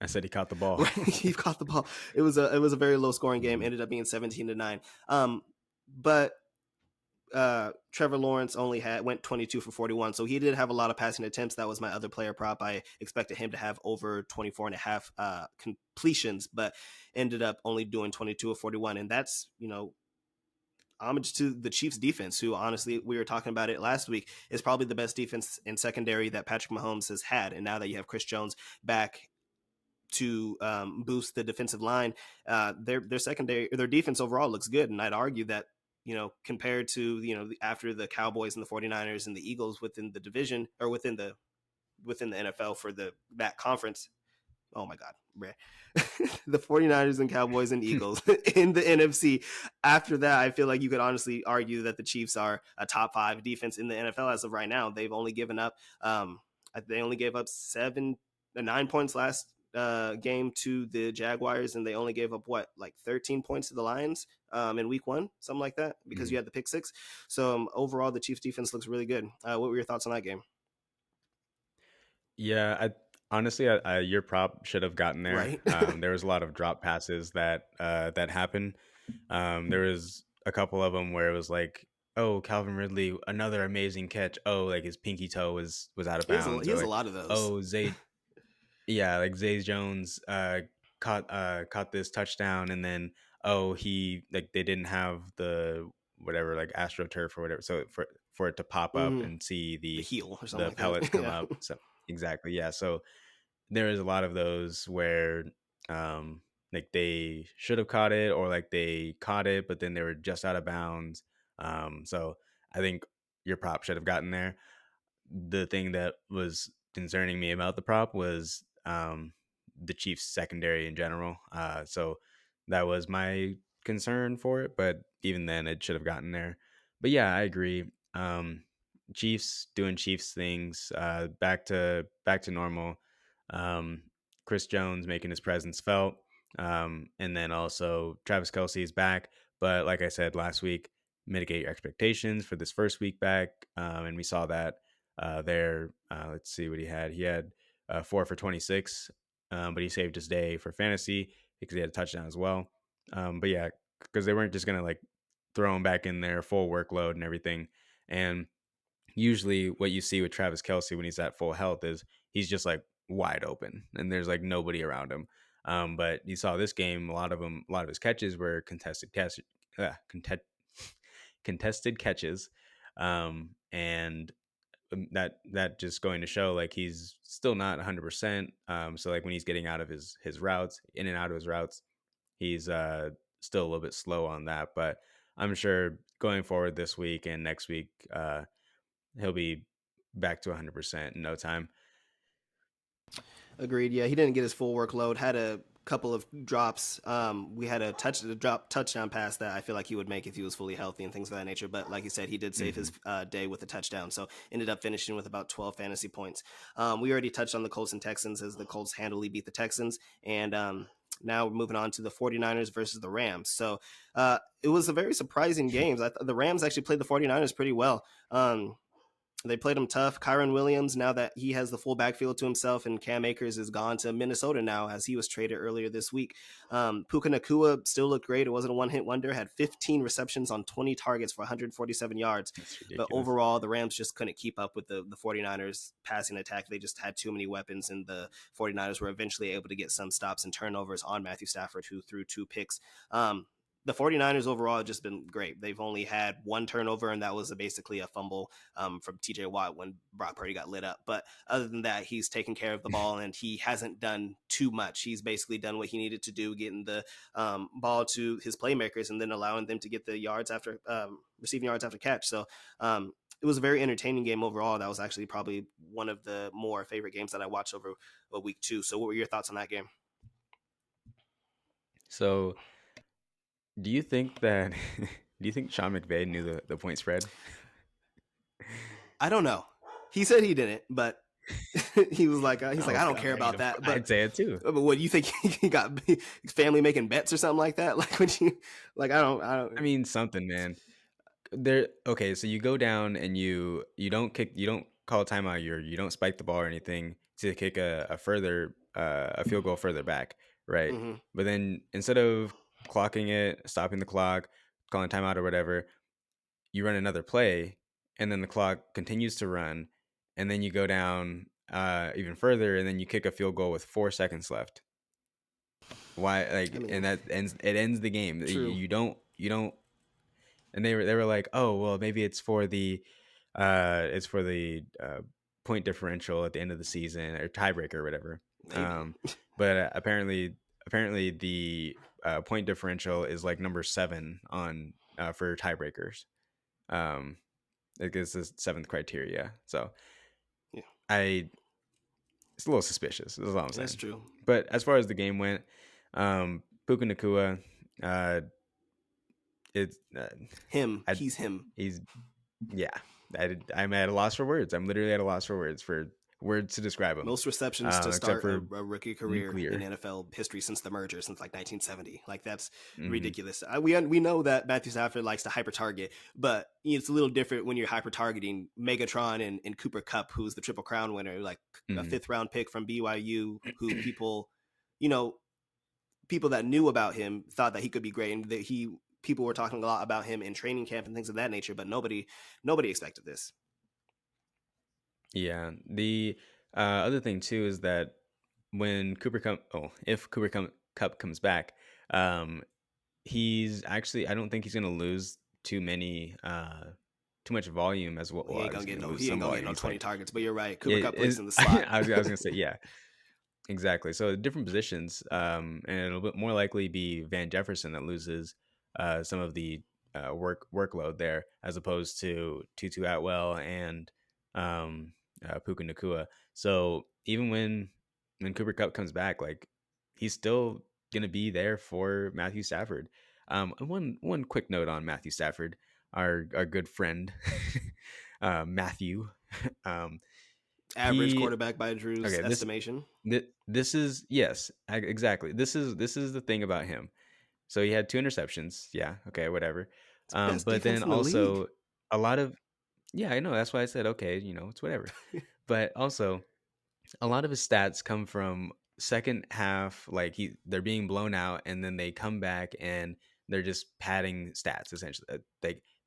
I said he caught the ball. Right, he caught the ball. It was a very low scoring game. Ended up being 17-9. But Trevor Lawrence went 22 for 41, so he did have a lot of passing attempts. That was my other player prop. I expected him to have over 24 and a half completions, but ended up only doing 22 of 41, and that's homage to the Chiefs defense, who honestly, we were talking about it last week, is probably the best defense in secondary that Patrick Mahomes has had. And now that you have Chris Jones back to boost the defensive line, their secondary, their defense overall looks good. And I'd argue that, compared to, after the Cowboys and the 49ers and the Eagles within the division, or within the NFL for that conference. Oh my God, the 49ers and Cowboys and Eagles in the NFC. After that, I feel like you could honestly argue that the Chiefs are a top 5 defense in the NFL as of right now. They've only given up, they only gave up 9 points last game to the Jaguars, and they only gave up like 13 points to the Lions in week 1, something like that, because you Mhm. had the pick 6. So overall, the Chiefs defense looks really good. What were your thoughts on that game? Yeah, I honestly, your prop should have gotten there. Right. There was a lot of drop passes that happened. There was a couple of them where it was like, oh, Calvin Ridley, another amazing catch. Oh, like his pinky toe was out of He bounds, or has a like, lot of those. oh, yeah, like Zay Jones caught this touchdown, and then oh, he like they didn't have the whatever, like AstroTurf or whatever. So for it to pop up Hmm. and see The heel or something the like that. pellets come Yeah. up. So exactly, yeah. So there is a lot of those where um like they should have caught it, or like they caught it but then they were just out of bounds. So I think your prop should have gotten there. The thing that was concerning me about the prop was the Chiefs secondary in general. So that was my concern for it, but even then it should have gotten there. But yeah, I agree. Chiefs doing Chiefs things, back to normal. Um, Chris Jones making his presence felt, and then also Travis Kelsey is back. But like I said last week, mitigate your expectations for this first week back, and we saw that there. Let's see what he had. He had 4 for 26, but he saved his day for fantasy because he had a touchdown as well. But yeah, because they weren't just gonna like throw him back in there full workload and everything. And usually, what you see with Travis Kelsey when he's at full health is he's just like wide open and there's like nobody around him. But you saw this game, a lot of his catches were contested catches, and that just going to show like he's still not 100%. So like when he's getting out of his routes, in and out of his routes, he's still a little bit slow on that. But I'm sure going forward this week and next week, he'll be back to 100% in no time. Agreed. Yeah, he didn't get his full workload. Had a couple of drops. We had a drop touchdown pass that I feel like he would make if he was fully healthy and things of that nature. But like you said, he did save his Hmm. day with a touchdown. So ended up finishing with about 12 fantasy points. We already touched on the Colts and Texans as the Colts handily beat the Texans. And now we're moving on to the 49ers versus the Rams. So it was a very surprising game. The Rams actually played the 49ers pretty well. They played him tough. Kyron Williams, now that he has the full backfield to himself, and Cam Akers is gone to Minnesota now, as he was traded earlier this week. Puka Nakua still looked great. It wasn't a one-hit wonder. Had 15 receptions on 20 targets for 147 yards. That's But ridiculous. overall, the Rams just couldn't keep up with the 49ers passing attack. They just had too many weapons, and the 49ers were eventually able to get some stops and turnovers on Matthew Stafford, who threw 2 picks. The 49ers overall have just been great. They've only had one turnover, and that was basically a fumble from TJ Watt when Brock Purdy got lit up. But other than that, he's taken care of the ball, and he hasn't done too much. He's basically done what he needed to do, getting the ball to his playmakers and then allowing them to get the yards after receiving yards after catch. So it was a very entertaining game overall. That was actually probably one of the more favorite games that I watched over a week 2. So what were your thoughts on that game? So do you think that do you think Sean McVay knew the point spread? I don't know. He said he didn't, but he's like, Oh I don't God, care I mean, about that. I'd say it too. But what, you think he got family making bets or something like that? Like when you like I I don't. mean, something, man. There. Okay, so you go down and you don't call a timeout, you don't spike the ball or anything to kick a field goal further back, right? Mm-hmm. But then instead of clocking it, stopping the clock, calling timeout or whatever, you run another play, and then the clock continues to run, and then you go down even further, and then you kick a field goal with 4 seconds left. Why? I Like, mean, and that ends the game. true. You don't. And they were like, oh well, maybe it's for the point differential at the end of the season or tiebreaker or whatever. Maybe. Um, but apparently the point differential is like number 7 on for tiebreakers. Um, like it's the seventh criteria. So Yeah, I it's a little suspicious. That's all I'm that's saying. true. But as far as the game went, Puka Nakua, uh, it's I He's him. he's yeah. I'm at a loss for words. I'm literally at a loss for words to describe him. Most receptions to Except start for a rookie career in nuclear. NFL history since the merger, since like 1970. Like that's Hmm. ridiculous. We know that Matthew Stafford likes to hyper target, but it's a little different when you're hyper targeting Megatron and Cooper Cup, who's the Triple Crown winner, like a Hmm. fifth-round pick from BYU, who you know, people that knew about him thought that he could be great, and that he people were talking a lot about him in training camp and things of that nature, but nobody expected this. Yeah. The other thing too is that when if Cup comes back, um, he's actually I don't think he's gonna lose too many too much volume as well. He ain't I gonna was get gonna no. lose He ain't some gonna get volume. no He's 20 like targets. But you're right. Cooper it Cup plays is. in the slot. I was gonna say yeah. Exactly. So different positions, and it'll more likely be Van Jefferson that loses some of the workload there, as opposed to Tutu Atwell and Puka Nakua. So even when Cooper Cup comes back, like he's still gonna be there for Matthew Stafford. And one quick note on Matthew Stafford, our good friend Matthew. um, Average he quarterback by Drew's okay. estimation. This is yes, exactly. This is the thing about him. So he had 2 interceptions. Yeah, okay, whatever. It's best But defense then in the league. also a lot of yeah, I know. That's why I said okay. It's whatever. But also a lot of his stats come from second half. Like they're being blown out, and then they come back and they're just padding stats essentially.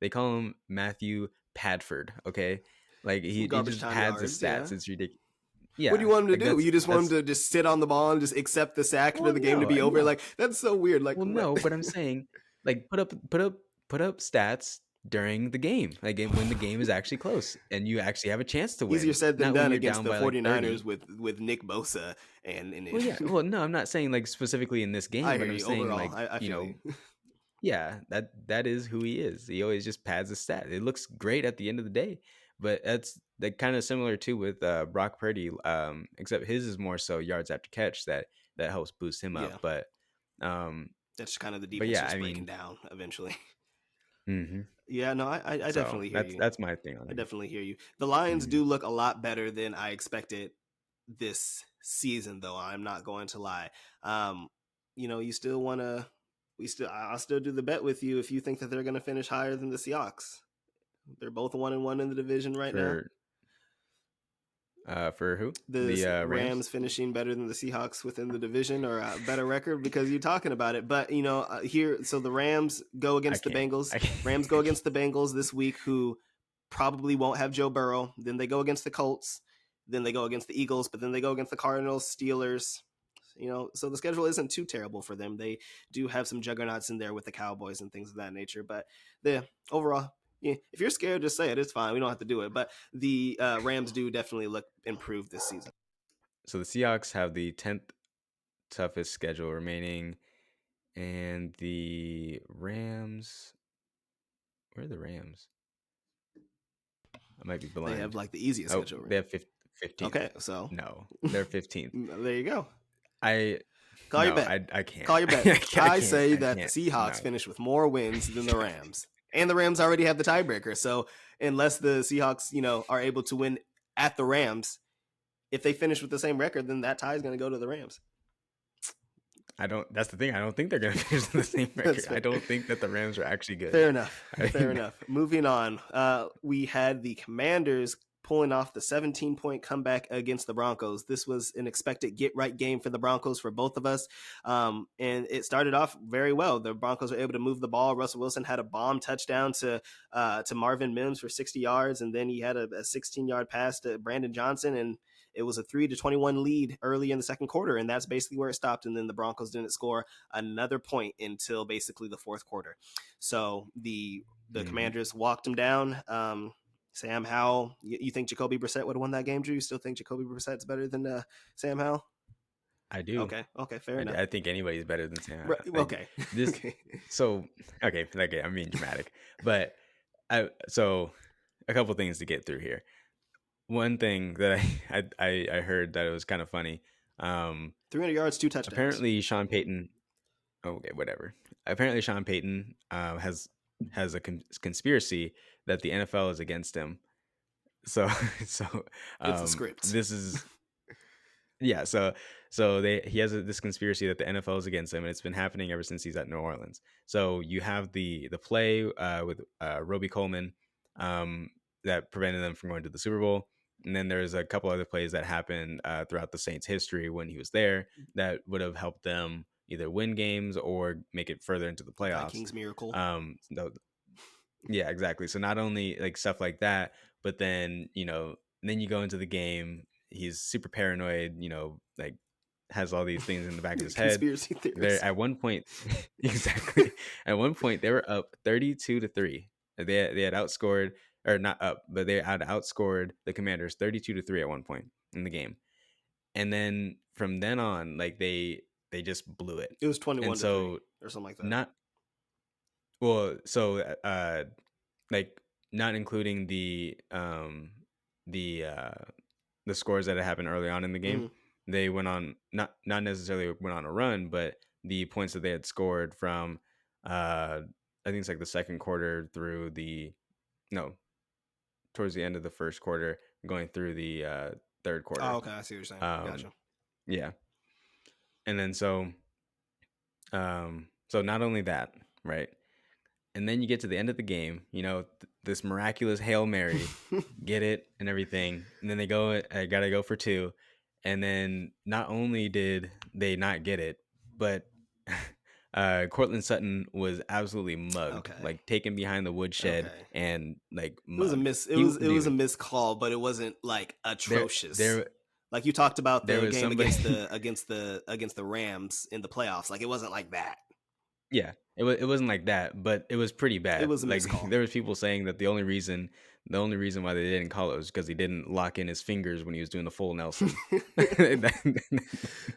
They call him Matthew Padford. Okay, like Some he garbage just time pads his yards. stats. Yeah. It's ridiculous. What do you Yeah, want him to like do? You just want him that's to just sit on the ball and just accept the sack for well, the game to no, be over? no. Like that's so weird. Like Well, what? no, but I'm saying, like, put up stats during the game, like when the game is actually close and you actually have a chance to Easier win, said than not when done you're against down the by like 49ers 30. with Nick Bosa and Well, yeah. Well, no, I'm not saying like specifically in this I game, hear but I'm you. saying Overall, like I feel you. yeah, that is who he is. He always just pads the stat. It looks great at the end of the day, but that's like kind of similar too with Brock Purdy. Except his is more so yards after catch that helps boost him up. Yeah, Um, that's kind of the but defense yeah, just I breaking mean. down eventually. Mhm. Yeah, no, I So definitely hear that's you. that's my thing on I him. definitely hear you. The Lions Mhm. do look a lot better than I expected this season, though. I'm not going to lie. Um, you still want to. I'll still do the bet with you if you think that they're going to finish higher than the Seahawks. They're both 1-1 in the division right now. For who? The The Rams? Rams finishing better than the Seahawks within the division or a better record because you're talking about it. But here, so the Rams go I against the can't. Bengals. I can't. Rams go against the Bengals this week, who probably won't have Joe Burrow. Then they go against the Colts. Then they go against the Eagles. But then they go against the Cardinals, Steelers. So the schedule isn't too terrible for them. They do have some juggernauts in there with the Cowboys and things of that nature. But the overall, yeah, if you're scared, just say it. It's fine. We don't have to do it. But the Rams do definitely look improved this season. So the Seahawks have the 10th toughest schedule remaining, and the Rams. Where are the Rams? I might be They have blind. like the easiest Oh, schedule. they have 15th. Okay, so No, they're 15th. there you go. I Call your no, bet. I can't. Call your bet. I I can't. say I that the can't. Seahawks No. finish with more wins than the Rams. And the Rams already have the tiebreaker. So unless the Seahawks, are able to win at the Rams, if they finish with the same record, then that tie is going to go to the Rams. I don't. That's the thing. I don't think they're going to finish the same record. That's fair. I don't think that the Rams are actually good. Fair enough. Fair enough. Moving on. We had the Commanders pulling off the 17-point comeback against the Broncos. This was an expected get-right game for the Broncos for both of us. And it started off very well. The Broncos were able to move the ball. Russell Wilson had a bomb touchdown to Marvin Mims for 60 yards, and then he had a 16-yard pass to Brandon Johnson, and it was a 3-21 lead early in the second quarter, and that's basically where it stopped. And then the Broncos didn't score another point until basically the fourth quarter. So the Mhm. Commanders walked him down. Sam Howell, you think Jacoby Brissett would have won that game, Drew? You still think Jacoby Brissett's better than Sam Howell? I do. Okay, fair enough. I think anybody's better than Sam. Right, Like okay, this. okay. So okay. I'm being dramatic, but so a couple things to get through here. One thing that I heard that it was kind of funny. 300 yards, 2 touchdowns. Apparently Sean Payton. Okay, whatever. Apparently Sean Payton has a conspiracy that the NFL is against him. So so It's the script. this is yeah, he has this conspiracy that the NFL is against him, and it's been happening ever since he's at New Orleans. So you have the play with Roby Coleman that prevented them from going to the Super Bowl, and then there's a couple other plays that happened throughout the Saints' history when he was there that would have helped them either win games or make it further into the playoffs. Vikings miracle. No, yeah, exactly. So not only like stuff like that, but then then you go into the game. He's super paranoid. Like has all these things in the back of his head. Conspiracy There theorists. at one point, exactly. At one point, they were up 32-3. They had outscored, or not up, but they had outscored the Commanders 32-3 at one point in the game. And then from then on, like they just blew it. It was And 21-3 so or something like that. not well, so like not including the the scores that had happened early on in the game, Mm. they went on, not necessarily went on a run, but the points that they had scored from I think it's like the second quarter through the no towards the end of the first quarter, going through the third Oh, quarter. okay. I see what you're saying. Um, Gotcha. yeah, and then so not only that, right? And then you get to the end of the game, this miraculous Hail Mary, get it and everything. And then I gotta go for two. And then not only did they not get it, but Cortland Sutton was absolutely mugged, Okay. like taken behind the woodshed Okay. and like It was a mugged. miss. It He, was a dude, missed call, but it wasn't like there, atrocious. there, Like you talked about there the was game somebody. against the Rams in the playoffs. Like it wasn't like that. Yeah, it wasn't like that, but it was pretty It bad. was a Like missed call. there was people saying that the only reason why they didn't call it was because he didn't lock in his fingers when he was doing the full Nelson.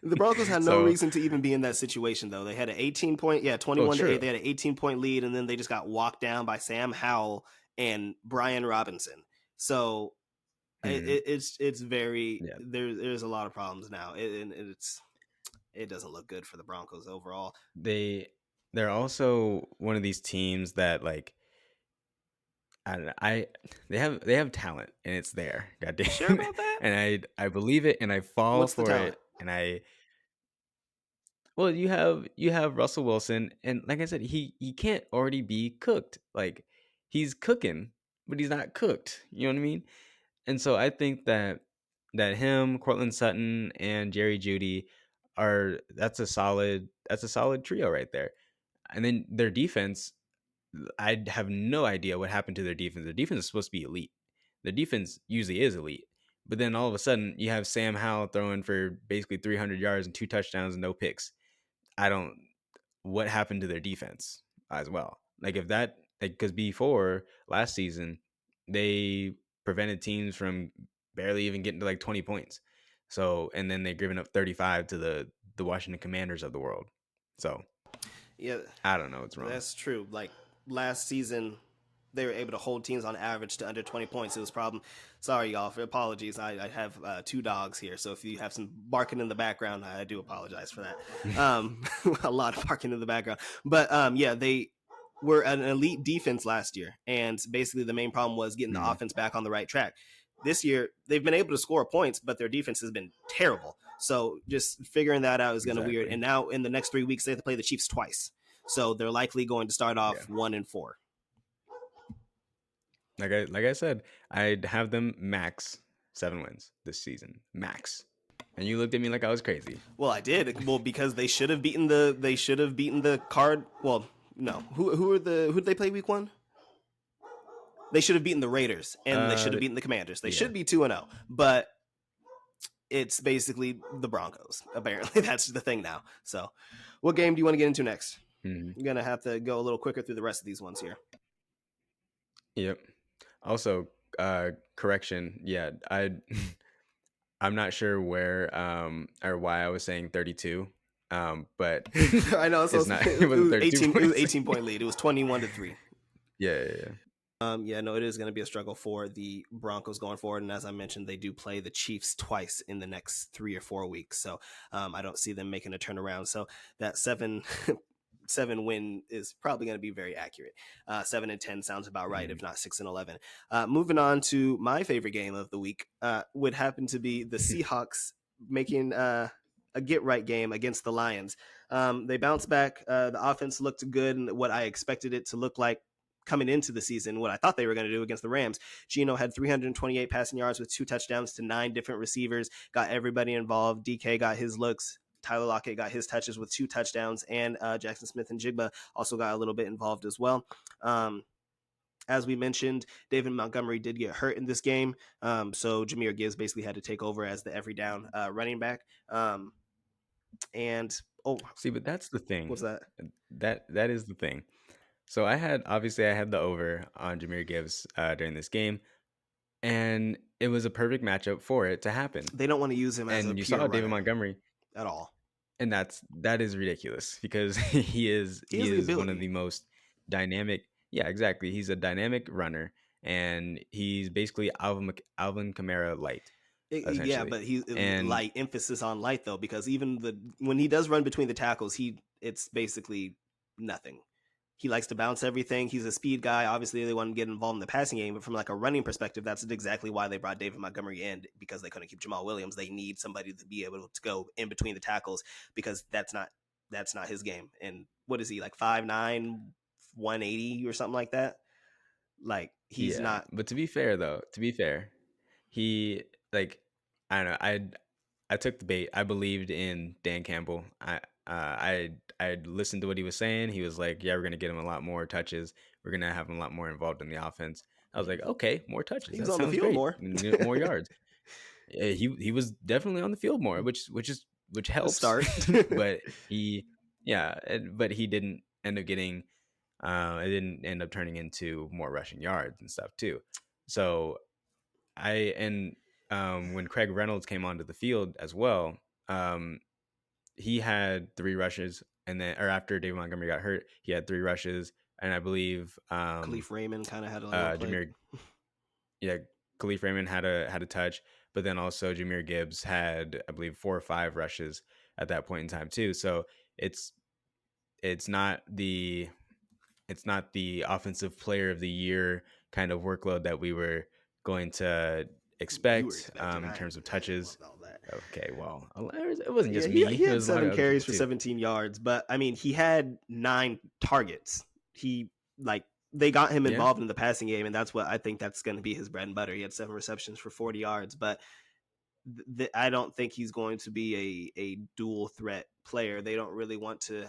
The Broncos had no So, reason to even be in that situation, though. They had an 18-point, yeah, well, 21-8. true. They had an 18-point lead, and then they just got walked down by Sam Howell and Brian Robinson. So Mhm. it's very Yeah, there's a lot of problems now, and it doesn't look good for the Broncos overall. they're also one of these teams that like I don't know, they have talent and it's there. God You sure damn it. about that? And I believe it and I fall What's the for talent? it and I well, you have Russell Wilson, and like I said, he can't already be cooked. Like he's cooking, but he's not cooked. You know what I mean? And so I think that him, Cortland Sutton, and Jerry Judy are that's a solid trio right there. And then their defense, I have no idea what happened to their defense. Their defense is supposed to be elite. Their defense usually is elite. But then all of a sudden, you have Sam Howell throwing for basically 300 yards and two touchdowns and no picks. I don't what happened to their defense as well. Like if that like because before last season, they prevented teams from barely even getting to like 20 points. So and then they've given up 35 to the Washington Commanders of the world. So Yeah, I don't know what's wrong. that's true. Like last season, they were able to hold teams on average to under 20 points. It was a problem. Sorry, y'all, for apologies. I have two dogs here, so if you have some barking in the background, I do apologize for that. A lot of barking in the background. But yeah, they were an elite defense last year, and basically the main problem was getting the Mm, offense back on the right track. This year, they've been able to score points, but their defense has been terrible. So just figuring that out is going to be weird. exactly. And now in the next 3 weeks, they have to play the Chiefs twice. So they're likely going to start Yeah. off 1-4. Like I said, I'd have them max 7 wins this season. Max. And you looked at me like I was crazy. Well, I did. Well, because they should have beaten the card. Well, no. Who did they play week 1? They should have beaten the Raiders and they should have beaten the Commanders. They Yeah. should be 2-0, but it's basically the Broncos. Apparently, that's the thing now. So, what game do you want to get into next? Mhm. You're gonna have to go a little quicker through the rest of these ones here. Yep. Also, correction. Yeah, I'm not sure where or why I was saying 32. But I know. So it's not. It it wasn't was 32 18. It was points. 18-point lead. It was 21-3. Yeah. Yeah, no, it is going to be a struggle for the Broncos going forward. And as I mentioned, they do play the Chiefs twice in the next 3 or 4 weeks. So I don't see them making a turnaround. So that 7 win is probably going to be very accurate. 7-10 sounds about right, if Mhm. not 6-11. Moving on to my favorite game of the week would happen to be the Seahawks making a get right game against the Lions. They bounced back. The offense looked good and what I expected it to look like coming into the season, what I thought they were going to do against the Rams. Geno had 328 passing yards with 2 touchdowns to 9 different receivers, got everybody involved. DK got his looks. Tyler Lockett got his touches with 2 touchdowns, and Jackson Smith and Jigba also got a little bit involved as well. As we mentioned, David Montgomery did get hurt in this game, so Jahmyr Gibbs basically had to take over as the every down running back. And oh, See, but that's the thing. what's that? That is the thing. So I had the over on Jameer Gibbs during this game, and it was a perfect matchup for it to happen. They don't want to use him as a And you pure saw David runner Montgomery, at all. and that is ridiculous because he is He has he the is one of ability. the most dynamic. Yeah, exactly. He's a dynamic runner, and he's basically Alvin Kamara light, Yeah, essentially. but he And light emphasis on light though, because even the when he does run between the tackles, it's basically nothing. He likes to bounce everything. He's a speed guy. Obviously, they want to get involved in the passing game, but from like a running perspective, that's exactly why they brought David Montgomery in because they couldn't keep Jamal Williams. They need somebody to be able to go in between the tackles because that's not his game. And what is he like 5'9", 180 or something like that? Like he's yeah, not. but to be fair though, he like I don't know. I took the bait. I believed in Dan Campbell. I listened to what he was saying. He was like, "Yeah, we're gonna get him a lot more touches. We're gonna have him a lot more involved in the offense." I was like, "Okay, more touches. He was That on the sounds field great. more. More yards." Yeah, he was definitely on the field more, which A helps. start. But but he didn't end up getting. It didn't end up turning into more rushing yards and stuff too. So I and when Craig Reynolds came onto the field as well, um, he had 3 rushes, and then or after David Montgomery got hurt, he had 3 rushes, and I believe Khalif Raymond kind of had a little play. Jameer, yeah, Khalif Raymond had a touch, but then also Jameer Gibbs had, I believe, 4 or 5 rushes at that point in time too. So it's it's not the it's not the offensive player of the year kind of workload that we were going to You were expect expecting. in I terms of didn't touches. love all that. Okay, well, it wasn't Yeah, just he me. It had was a lot 7 of other carries people for too. 17 yards, but I mean, he had 9 targets. He like they got him Yeah. involved in the passing game, and that's what I think that's going to be his bread and butter. He had 7 receptions for 40 yards, but I don't think he's going to be a dual threat player. They don't really want to.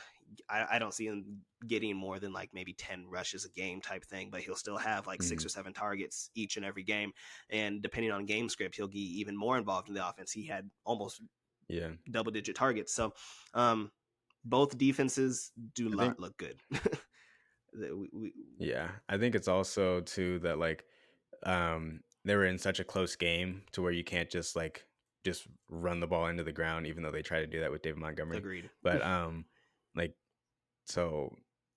I don't see him getting more than like maybe 10 rushes a game type thing, but he'll still have like six Mhm. or seven targets each and every game. And depending on game script, he'll be even more involved in the offense. He had almost Yeah. double digit targets. So um, both defenses do I not think look good. we, yeah. I think it's also too that like they were in such a close game to where you can't just run the ball into the ground, even though they try to do that with David Montgomery. agreed. But like so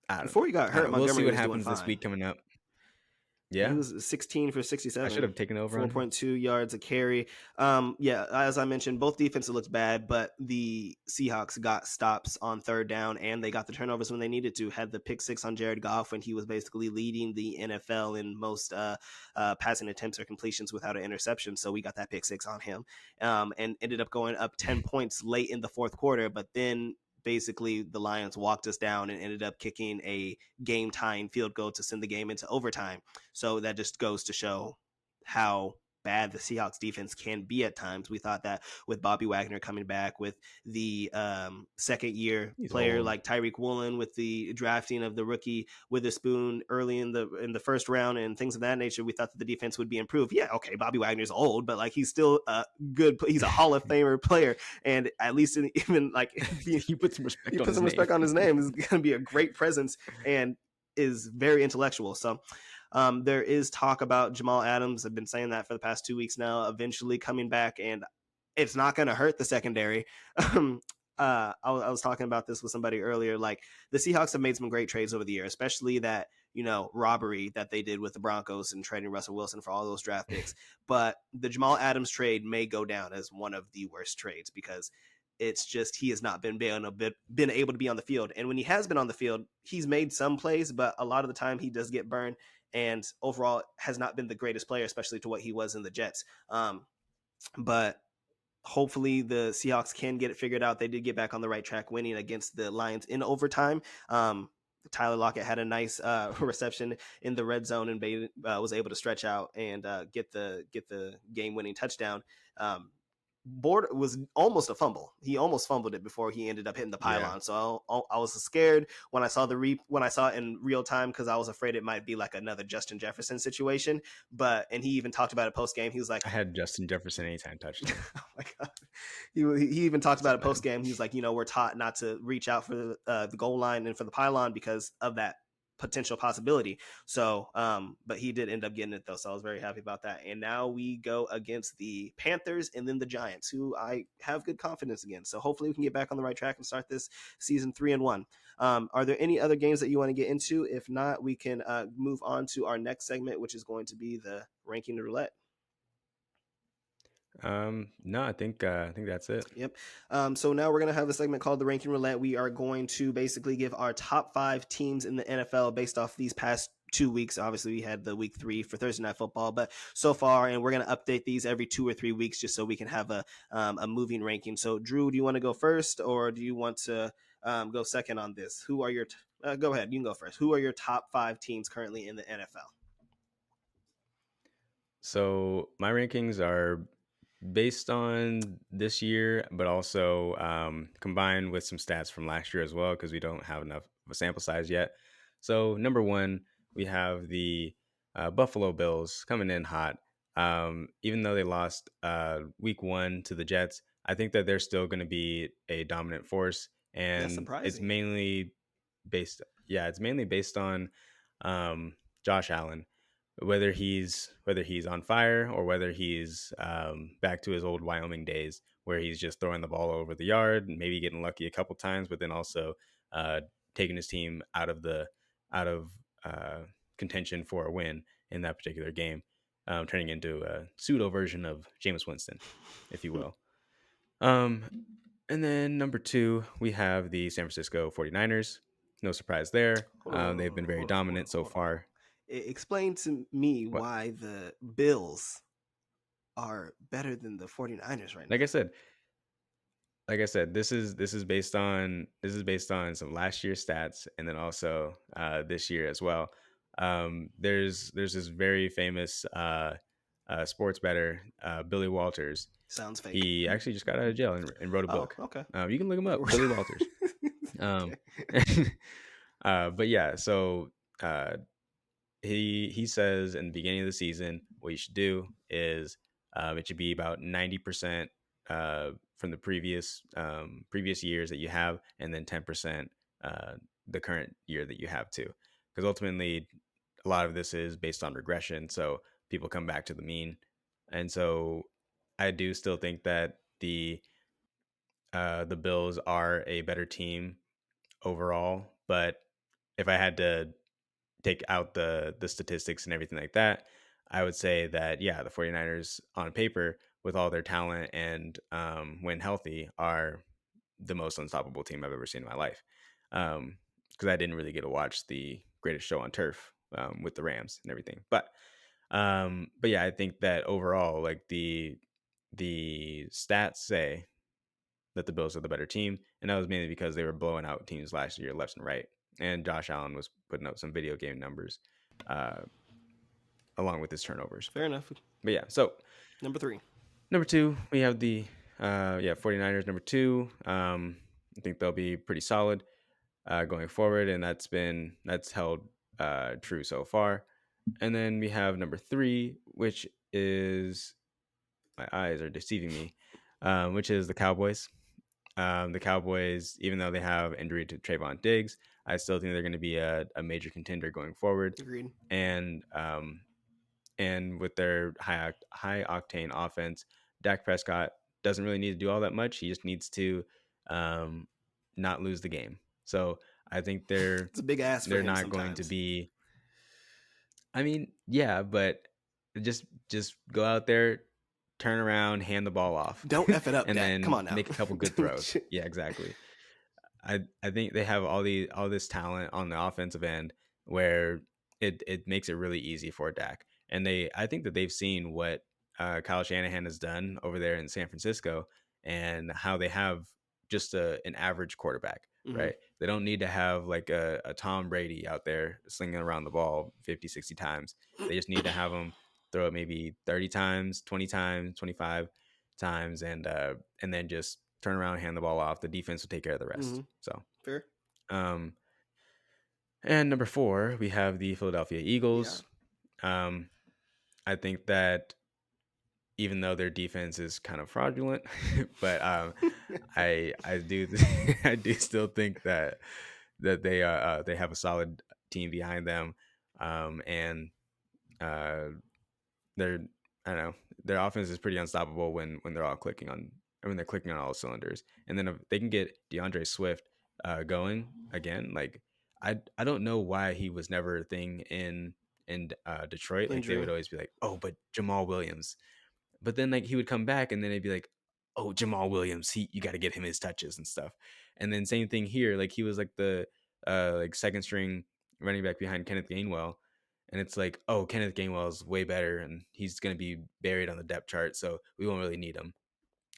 I don't Before know. he got I hurt, don't know. We'll see Montgomery what was doing happens this fine. week coming up. Yeah, he Yeah. was 16 for I should 67, have taken over on him. 4.2 yards a carry. Yeah, as I mentioned, both defenses looked bad, but the Seahawks got stops on third down and they got the turnovers when they needed to. Had the pick six on Jared Goff when he was basically leading the NFL in most passing attempts or completions without an interception. So we got that pick six on him and ended up going up 10 points late in the fourth quarter. But then basically the Lions walked us down and ended up kicking a game tying field goal to send the game into overtime. So that just goes to show how bad the Seahawks defense can be at times. We thought that with Bobby Wagner coming back, with the second year He's player old. like Tyreek Woolen, with the drafting of the rookie Witherspoon early in the first round and things of that nature, we thought that the defense would be improved. Yeah, okay, Bobby Wagner's old, but like he's still a good. He's a Hall of Famer player, and at least even like You put some he respect on put his some name. respect on his name is going to be a great presence and is very intellectual. So there is talk about Jamal Adams. I've been saying that for the past 2 weeks now, eventually coming back, and it's not going to hurt the secondary. I was talking about this with somebody earlier. Like the Seahawks have made some great trades over the year, especially that robbery that they did with the Broncos and trading Russell Wilson for all those draft picks. But the Jamal Adams trade may go down as one of the worst trades because it's just he has not been able to be on the field. And when he has been on the field, he's made some plays, but a lot of the time he does get burned and overall has not been the greatest player, especially to what he was in the Jets. But hopefully the Seahawks can get it figured out. They did get back on the right track, winning against the Lions in overtime. Tyler Lockett had a nice reception in the red zone and was able to stretch out and get the game winning touchdown. was almost a fumble. He almost fumbled it before he ended up hitting the Yeah, pylon. So I was scared when I saw when I saw it in real time because I was afraid it might be like another Justin Jefferson situation. But and he even talked about it post game. He was like, I had Justin Jefferson anytime touchdown. oh my god. He even talked So about it post bad. game. He was like, we're taught not to reach out for the goal line and for the pylon because of that potential possibility. So, but he did end up getting it though. So I was very happy about that. And now we go against the Panthers and then the Giants, who I have good confidence against. So hopefully we can get back on the right track and start this season 3-1. Are there any other games that you want to get into? If not, we can move on to our next segment, which is going to be the ranking roulette. No, I think that's it. Yep. So now we're going to have a segment called the Ranking Roulette. We are going to basically give our top 5 teams in the NFL based off these past 2 weeks. Obviously, we had the week 3 for Thursday Night Football, but so far, and we're going to update these every 2 or 3 weeks just so we can have a moving ranking. So, Drew, do you want to go first, or do you want to go second on this? Who are your go ahead, you can go first. Who are your top 5 teams currently in the NFL? So my rankings are based on this year, but also combined with some stats from last year as well, because we don't have enough of a sample size yet. So number one, we have the Buffalo Bills coming in hot. Even though they lost week 1 to the Jets, I think that they're still going to be a dominant force, That's and it's surprising. mainly it's mainly based on Josh Allen, whether he's on fire or whether he's back to his old Wyoming days where he's just throwing the ball over the yard, maybe getting lucky a couple times, but then also uh, taking his team out of uh, contention for a win in that particular game, turning into a pseudo version of Jameis Winston, if you will. Um, and then number two, we have the San Francisco 49ers. No surprise there. Hold on, They've been very dominant so hold on. far. Explain to me What? why the Bills are better than the 49ers right Like I now. said, this is based on some last year's stats and then also this year as well. There's this very famous sports bettor, Billy Walters. Sounds fake. He actually just got out of jail and wrote a Oh, book. okay. You can look him up, Billy Walters. Um, Okay. but yeah, so uh, he says in the beginning of the season what you should do is it should be about 90% from the previous years that you have, and then 10% the current year that you have too, because ultimately a lot of this is based on regression, so people come back to the mean. And so I do still think that the Bills are a better team overall, but if I had to take out the statistics and everything like that, I would say that yeah, the 49ers on paper with all their talent and when healthy are the most unstoppable team I've ever seen in my life. Because I didn't really get to watch the Greatest Show on Turf with the Rams and everything, but yeah, I think that overall, like the stats say that the Bills are the better team, and that was mainly because they were blowing out teams last year left and right, and Josh Allen was putting up some video game numbers uh, along with his turnovers. Fair enough. But yeah, so Number 3. number two, we have the 49ers number two. I think they'll be pretty solid going forward, and that's held true so far. And then we have number three, which is my eyes are deceiving me, which is the Cowboys. The Cowboys, even though they have injury to Trayvon Diggs, I still think they're going to be a major contender going forward. Agreed. And with their high octane offense, Dak Prescott doesn't really need to do all that much. He just needs to um, not lose the game. So I think It's a big ask for they're him not going to sometimes. be. I mean, yeah, but just go out there, turn around, hand the ball off, Don't F it up, and Dak. Come then on now. make a couple good throws. Yeah, exactly. I think they have all this talent on the offensive end where it makes it really easy for Dak. And I think that they've seen what Kyle Shanahan has done over there in San Francisco and how they have just an average quarterback, Hmm. right? They don't need to have like a Tom Brady out there slinging around the ball 50, 60 times. They just need to have him throw it maybe 30 times, 20 times, 25, times, and then just turn around, hand the ball off. The defense will take care of the Mm-hmm. rest. So, Fair. um, and number four, we have the Philadelphia Yeah. Eagles. Um, I think that even though their defense is kind of fraudulent, but I do I do still think that they have a solid team behind them, and uh, they're I don't know, their offense is pretty unstoppable when they're all clicking on when they're clicking on all cylinders, and then if they can get DeAndre Swift going again, like I don't know why he was never a thing in Detroit. Like they would Injury. always be like, oh, but Jamal Williams, but then like he would come back and then they'd be like, "Oh, Jamal Williams, he you got to get him his touches and stuff." And then same thing here, like he was like the like second string running back behind Kenneth Gainwell, and it's like, "Oh, Kenneth Gainwell is way better and he's going to be buried on the depth chart, so we won't really need him."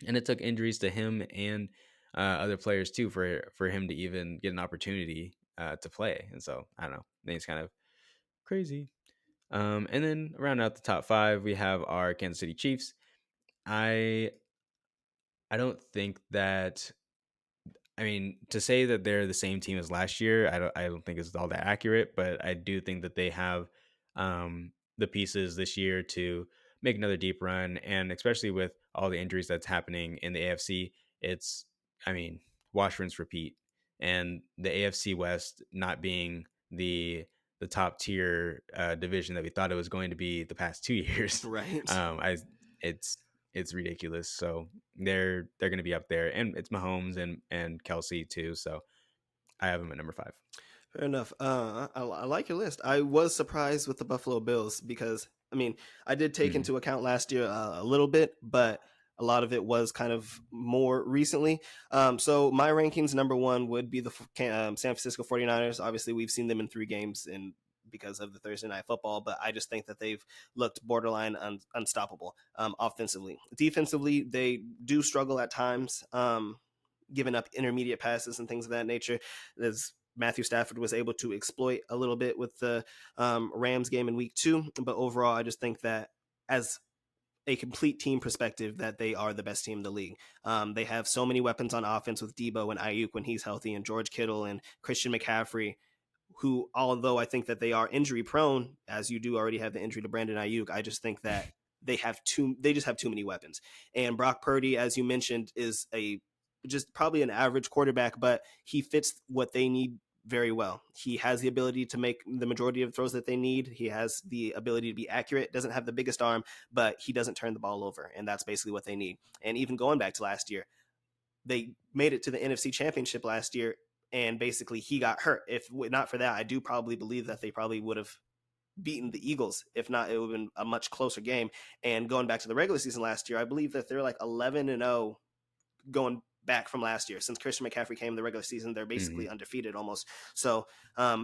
And it took injuries to him and other players too for him to even get an opportunity to play. And so I don't know, I think it's kind of crazy. And then around out the top five, we have our Kansas City Chiefs. I I don't think that I mean, to say that they're the same team as last year, I don't think is all that accurate, but I do think that they have the pieces this year to make another deep run, and especially with all the injuries that's happening in the AFC, it's I mean, wash rinse repeat. And the AFC West not being the top tier division that we thought it was going to be the past 2 years, Right. I it's it's ridiculous. So they're going to be up there, and it's Mahomes and Kelsey too. So I have them at number five. Fair enough. I like your list. I was surprised with the Buffalo Bills because, I mean, I did take Hmm. into account last year a little bit, but a lot of it was kind of more recently. So my rankings, number one would be the San Francisco 49ers. Obviously, we've seen them in 3 games and because of the Thursday night football, but I just think that they've looked borderline unstoppable offensively. Defensively, they do struggle at times. Giving up intermediate passes and things of that nature. As Matthew Stafford was able to exploit a little bit with the Rams game in week 2. But overall, I just think that as a complete team perspective, that they are the best team in the league. They have so many weapons on offense with Debo and Ayuk when he's healthy, and George Kittle and Christian McCaffrey, who, although I think that they are injury prone, as you do already have the injury to Brandon Ayuk, I just think that they just have too many weapons. And Brock Purdy, as you mentioned, is a just probably an average quarterback, but he fits what they need very well. He has the ability to make the majority of throws that they need. He has the ability to be accurate, doesn't have the biggest arm, but he doesn't turn the ball over. And that's basically what they need. And even going back to last year, they made it to the NFC Championship last year, and basically he got hurt. If not for that, I do probably believe that they probably would have beaten the Eagles. If not, it would have been a much closer game. And going back to the regular season last year, I believe that they're like 11-0 going back from last year. Since Christian McCaffrey came in the regular season, they're Hmm. basically undefeated almost. So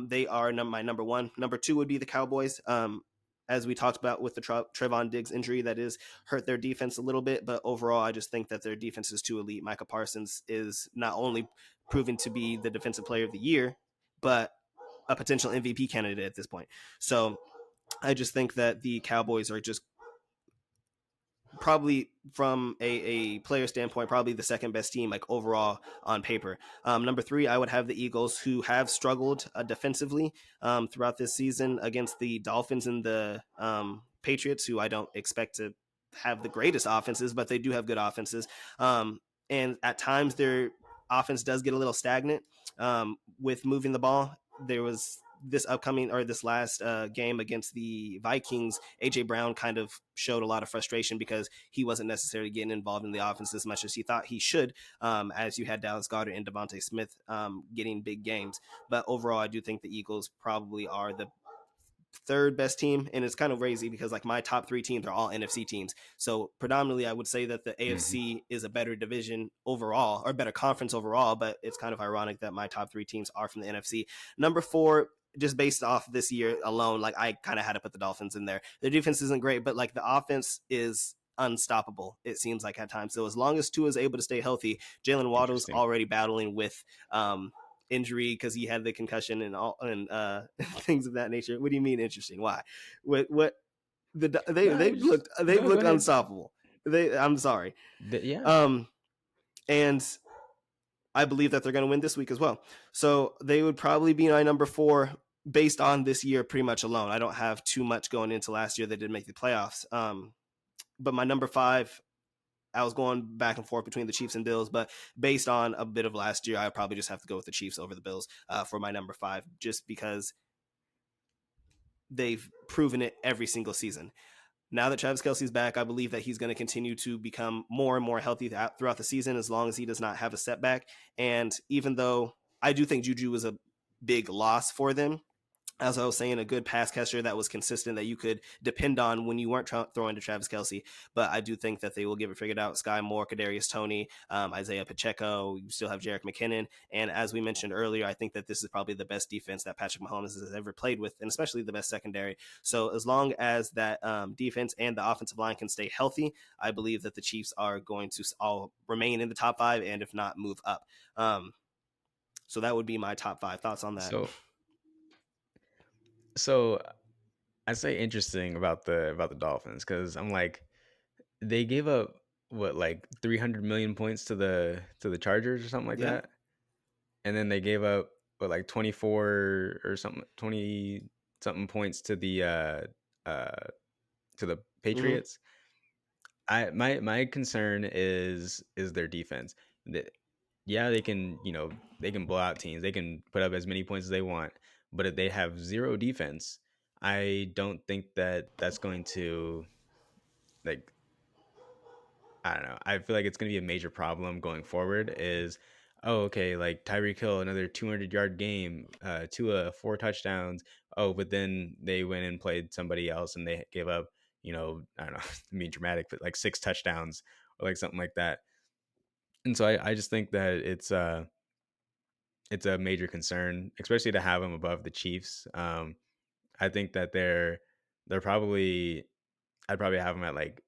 they are my number one. Number two would be the Cowboys. As we talked about with the Trevon Diggs injury, that is hurt their defense a little bit. But overall, I just think that their defense is too elite. Micah Parsons is not only proven to be the defensive player of the year, but a potential MVP candidate at this point. So I just think that the Cowboys are just probably from a player standpoint, probably the second best team like overall on paper. Number three, I would have the Eagles, who have struggled defensively throughout this season against the Dolphins and the Patriots, who I don't expect to have the greatest offenses, but they do have good offenses. And at times their offense does get a little stagnant with moving the ball. There was this last game against the Vikings, AJ Brown kind of showed a lot of frustration because he wasn't necessarily getting involved in the offense as much as he thought he should. As you had Dallas Goedert and Devontae Smith getting big games, but overall, I do think the Eagles probably are the third best team, and it's kind of crazy because like my top 3 teams are all NFC teams. So predominantly I would say that the Hmm. AFC is a better division overall, or better conference overall, but it's kind of ironic that my top 3 teams are from the NFC. Number 4, just based off this year alone, like I kind of had to put the Dolphins in there. Their defense isn't great, but like the offense is unstoppable, it seems like at times. So as long as Tua is able to stay healthy, Jalen Waddle's Interesting. already battling with injury because he had the concussion and all and things of that nature. What do you mean interesting? Why? What No, they've just looked no. Go ahead. unstoppable. I'm sorry. Yeah. Um, and I believe that they're going to win this week as well. So they would probably be my number four based on this year pretty much alone. I don't have too much going into last year. They did make the playoffs. But my number five, I was going back and forth between the Chiefs and Bills, but based on a bit of last year, I probably just have to go with the Chiefs over the Bills for my number five, just because they've proven it every single season. Now that Travis Kelce's back, I believe that he's going to continue to become more and more healthy throughout the season as long as he does not have a setback. And even though I do think Juju was a big loss for them, as I was saying, a good pass catcher that was consistent that you could depend on when you weren't throwing to Travis Kelce. But I do think that they will get it figured out. Sky Moore, Kadarius Toney, Isaiah Pacheco. You still have Jerick McKinnon, and as we mentioned earlier, I think that this is probably the best defense that Patrick Mahomes has ever played with, and especially the best secondary. So as long as that defense and the offensive line can stay healthy, I believe that the Chiefs are going to all remain in the top five, and if not, move up. So that would be my top five thoughts on that. So so I say interesting about the Dolphins because I'm like they gave up what like 300 million points to the Chargers or something like Yeah. that, and then they gave up what like 24 or something 20 something points uh to the Mm-hmm. Patriots. I my concern is their defense. The, yeah, they can, you know, they can blow out teams. They can put up as many points as they want, but if they have zero defense, I don't think that that's going to like I don't know. I feel like it's going to be a major problem going forward is oh okay, like Tyreek Hill another 200-yard game, Tua four touchdowns. Oh, but then they went and played somebody else and they gave up, you know, I don't know, to be dramatic, but like six touchdowns or like something like that. And so I just think that it's a major concern, especially to have them above the Chiefs. I think that they're probably I'd probably have them at like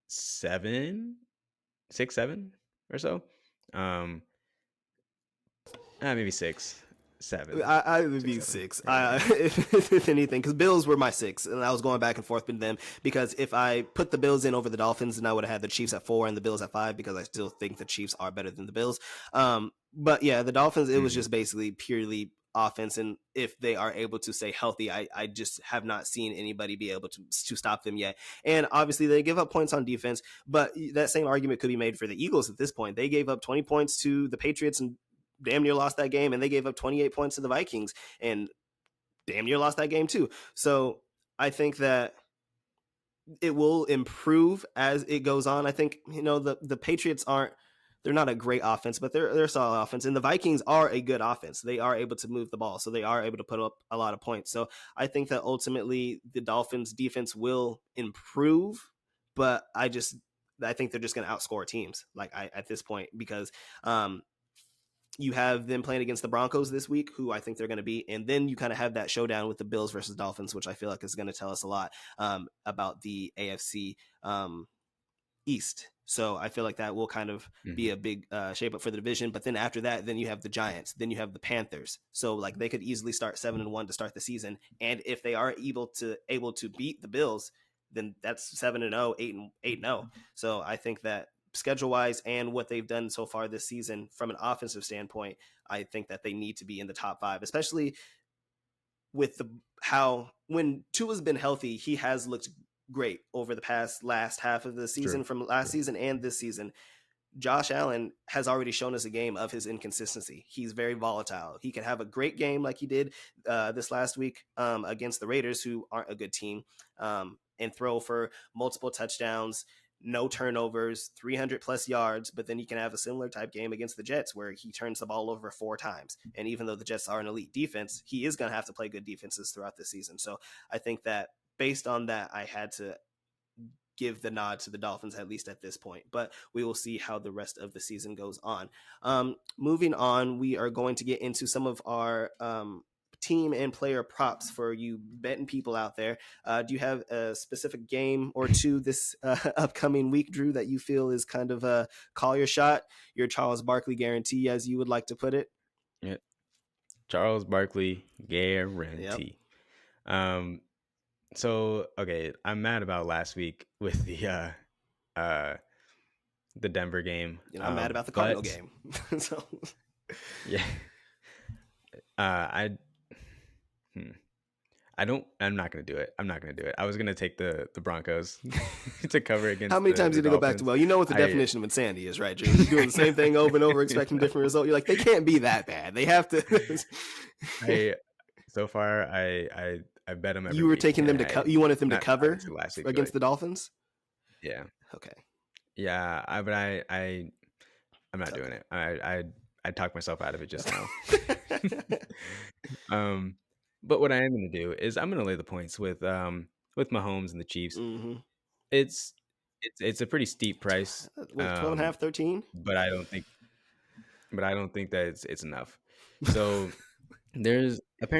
seven, six, seven or so. Um, maybe six, seven, I would six, be seven, six, around there. if anything, because Bills were my six, and I was going back and forth with them. Because if I put the Bills in over the Dolphins, then I would have had the Chiefs at four and the Bills at five, because I still think the Chiefs are better than the Bills. But yeah, the Dolphins, it was Hmm. just basically purely offense, and if they are able to stay healthy, I just have not seen anybody be able to stop them yet. And obviously, they give up points on defense, but that same argument could be made for the Eagles at this point. They gave up 20 points to the Patriots and damn near lost that game, and they gave up 28 points to the Vikings and damn near lost that game too. So I think that it will improve as it goes on. I think the Patriots aren't, they're not a great offense, but they're a solid offense, and the Vikings are a good offense. They are able to move the ball, so they are able to put up a lot of points. So I think that ultimately the Dolphins defense will improve, but I think they're just going to outscore teams at this point, because um, you have them playing against the Broncos this week, who I think they're going to beat, and then you kind of have that showdown with the Bills versus Dolphins, which I feel like is going to tell us a lot about the AFC East. So I feel like that will kind of be Hmm. a big shape up for the division. But then after that, then you have the Giants, then you have the Panthers. So like they could easily start 7-1 to start the season, and if they are able to beat the Bills, then that's 7-0, 8-0. So I think that schedule wise and what they've done so far this season from an offensive standpoint, I think that they need to be in the top five, especially with the how when Tua's been healthy, he has looked great over the past last half of the season, True, from last true. season and this season. Josh Allen has already shown us a game of his inconsistency. He's very volatile. He can have a great game like he did this last week against the Raiders, who aren't a good team, and throw for multiple touchdowns, no turnovers, 300 plus yards. But then he can have a similar type game against the Jets where he turns the ball over four times. And even though the Jets are an elite defense, he is going to have to play good defenses throughout the season. So I think that based on that, I had to give the nod to the Dolphins, at least at this point. But we will see how the rest of the season goes on. Moving on, we are going to get into some of our team and player props for you betting people out there. Do you have a specific game or two this upcoming week, Drew, that you feel is kind of a call your shot, your Charles Barkley guarantee, as you would like to put it? Yeah. Charles Barkley Yep. guarantee. Um, so okay, I'm mad about last week with uh, the Denver game. I'm mad about the Cardinal But game. So yeah, I hmm, I don't. I'm not gonna do it. I'm not gonna do it. I was gonna take the Broncos to cover how against many times the did it go back to, Dolphins. well, you know what the I definition of insanity is, right, Drew? You're doing the same thing over and over, expecting different result. You're like, they can't be that bad. They have to. I so far I bet them every You were week, taking and them I you wanted them to not cover obviously last week, but against the Dolphins? yeah, Okay. yeah. But I'm not doing Okay. it. I talked myself out of it just now. um, but what I am gonna do is I'm gonna lay the points with Mahomes and the Chiefs. Mm-hmm. It's it's a pretty steep price. Was it 12 and a half, 13? But I don't think that it's enough. So there's a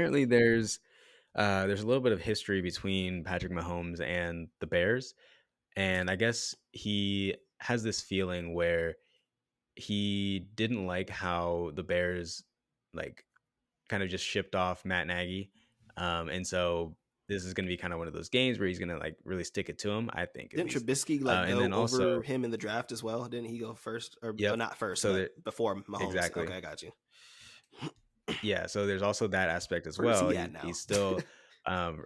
little bit of history between Patrick Mahomes and the Bears, and I guess he has this feeling where he didn't like how the Bears like kind of just shipped off Matt Nagy, and so this is going to be kind of one of those games where he's going to like really stick it to him. I think at Didn't least, Trubisky like and go then also, over him in the draft as well? Didn't he go first, or yep. not first, So but that before Mahomes? exactly, Okay, I got you. yeah. So there's also that aspect as Where's well. he at He now? still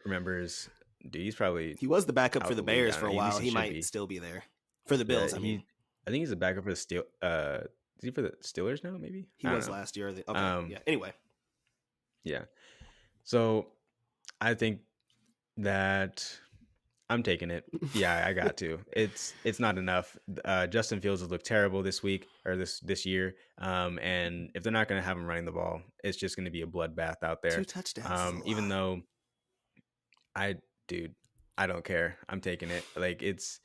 remembers. Dude, he's probably He was the backup for out the the league. Bears I don't for know. a At least while. he He should might be. still be there for the Yeah, Bills. I mean, I think he's a backup for the Steel. Is he for the Steelers now? Maybe he I don't was know. last year. Okay, yeah. Anyway, Yeah. So I think that I'm taking it. Yeah, I got to. It's not enough. Justin Fields has looked terrible this week or this year. And if they're not going to have him running the ball, it's just going to be a bloodbath out two there. touchdowns is a Even lot. though I, dude, I don't care. I'm taking it. Like it's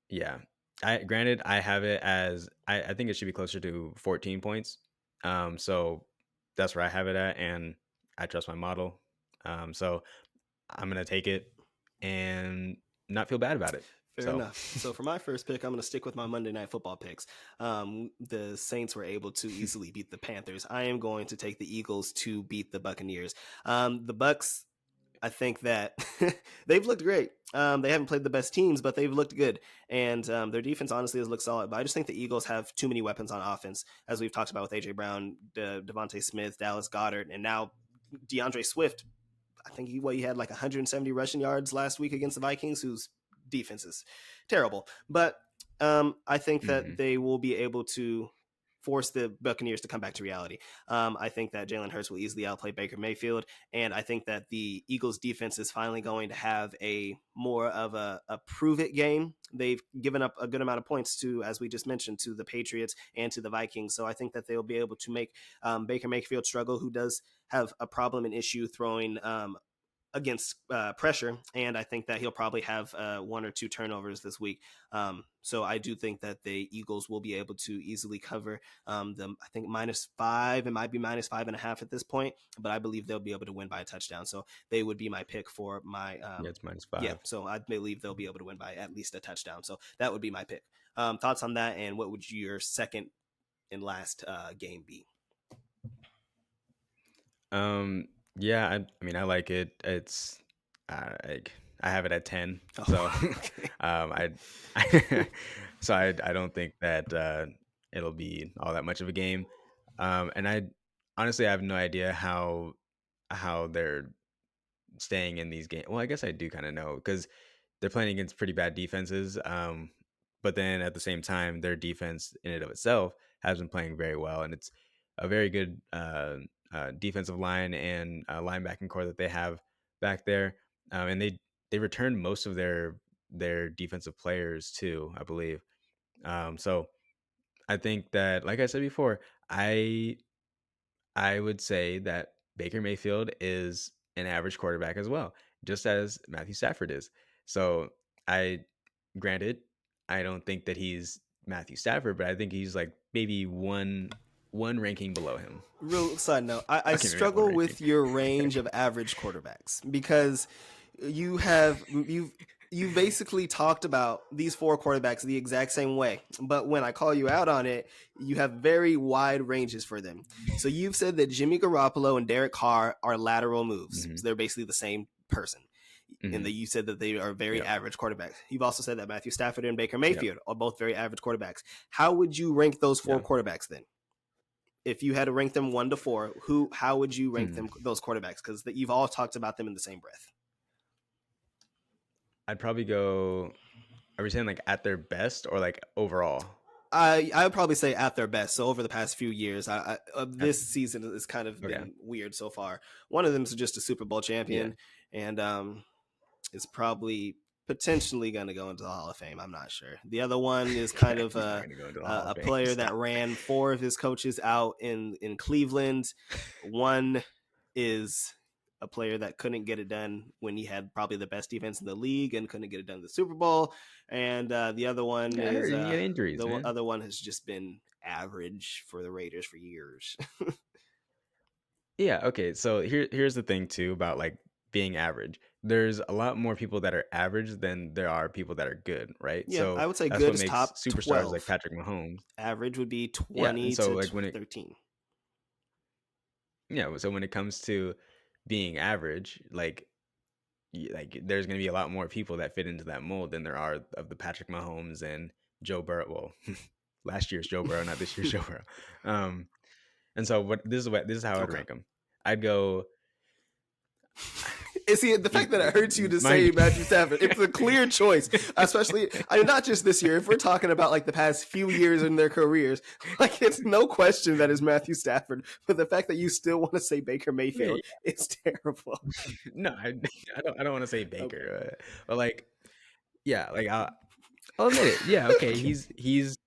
yeah. I granted I have it as I think it should be closer to 14 points. So that's where I have it at, and I trust my model. So I'm gonna take it and not feel bad about it. Fair So enough. So for my first pick, I'm going to stick with my Monday Night Football picks. The Saints were able to easily beat the Panthers. I am going to take the Eagles to beat the Buccaneers. The Bucks, I think that they've looked great. They haven't played the best teams, but they've looked good, and their defense honestly has looked solid. But I just think the Eagles have too many weapons on offense, as we've talked about with AJ Brown, Devontae Smith, Dallas Goedert, and now DeAndre Swift. I think he had like 170 rushing yards last week against the Vikings, whose defense is terrible. But I think that mhm. they will be able to force the Buccaneers to come back to reality. I think that Jalen Hurts will easily outplay Baker Mayfield, and I think that the Eagles defense is finally going to have a more of a prove it game. They've given up a good amount of points to, as we just mentioned, to the Patriots and to the Vikings. So I think that they'll be able to make Baker Mayfield struggle, who does have a problem and issue throwing against pressure, and I think that he'll probably have one or two turnovers this week. So I do think that the Eagles will be able to easily cover them. I think -5, it might be -5.5 at this point, but I believe they'll be able to win by a touchdown. So they would be my pick for my Yeah, it's minus yeah. five. So I believe they'll be able to win by at least a touchdown. So that would be my pick. Thoughts on that, and what would your second and last game be? Yeah, I mean I like it. It's I I have it at 10. Oh, So okay. I so I don't think that it'll be all that much of a game. And I honestly I have no idea how they're staying in these games. Well, I guess I do kind of know because they're playing against pretty bad defenses. But then at the same time, their defense in and of itself has been playing very well, and it's a very good defensive line and linebacking core that they have back there. And they returned most of their defensive players too, I believe. So I think that, like I said before, I I would say that Baker Mayfield is an average quarterback as well, just as Matthew Stafford is. So I granted, I don't think that he's Matthew Stafford, but I think he's like maybe one ranking below him. Real side note, I Okay, maybe not one struggle ranking. with your range of average quarterbacks because you have you've basically talked about these four quarterbacks the exact same way, but when I call you out on it, you have very wide ranges for them. So you've said that Jimmy Garoppolo and Derek Carr are lateral moves, Hmm. so they're basically the same person. and Hmm. that you said that they are very Yep. average quarterbacks. You've also said that Matthew Stafford and Baker Yep. Mayfield are both very average quarterbacks. How would you rank those four Yeah. quarterbacks then? If you had to rank them 1 to 4, how would you rank Hmm. them, those quarterbacks? Because you've all talked about them in the same breath. I'd probably go. Are we saying like at their best or like overall? I would probably say at their best. So over the past few years, At, this season has kind of okay. been weird so far. One of them is just a Super Bowl Yeah. champion, and is probably potentially going to go into the Hall of Fame. I'm not sure. The other one is kind of He's not going to go into the Hall of a Fame. player that Stop. ran 4 of his coaches out in Cleveland. One is a player that couldn't get it done when he had probably the best defense in the league and couldn't get it done in the Super Bowl. And the other one Yeah, I is heard you get injuries, the man. other one has just been average for the Raiders for years. Yeah, okay. So here's the thing too about like being average. There's a lot more people that are average than there are people that are good, right? Yeah, So I would say that's good what is makes top superstars like 12. Patrick Mahomes. Average would be Yeah, and 20 so to like when it 13. yeah, so when it comes to being average, like there's going to be a lot more people that fit into that mold than there are of the Patrick Mahomes and Joe Burrow. Well, last year's Joe Burrow, not this year's Joe Burrow. Um, and so this is how I'd Okay. rank them. I'd go. And see, the fact that it hurts you to say Matthew Stafford, it's a clear choice, especially not just this year. If we're talking about like the past few years in their careers, like it's no question that is Matthew Stafford. But the fact that you still want to say Baker Mayfield is terrible. No, I don't want to say Okay. Baker, but like, yeah, like I'll admit it. Yeah, okay, Okay. he's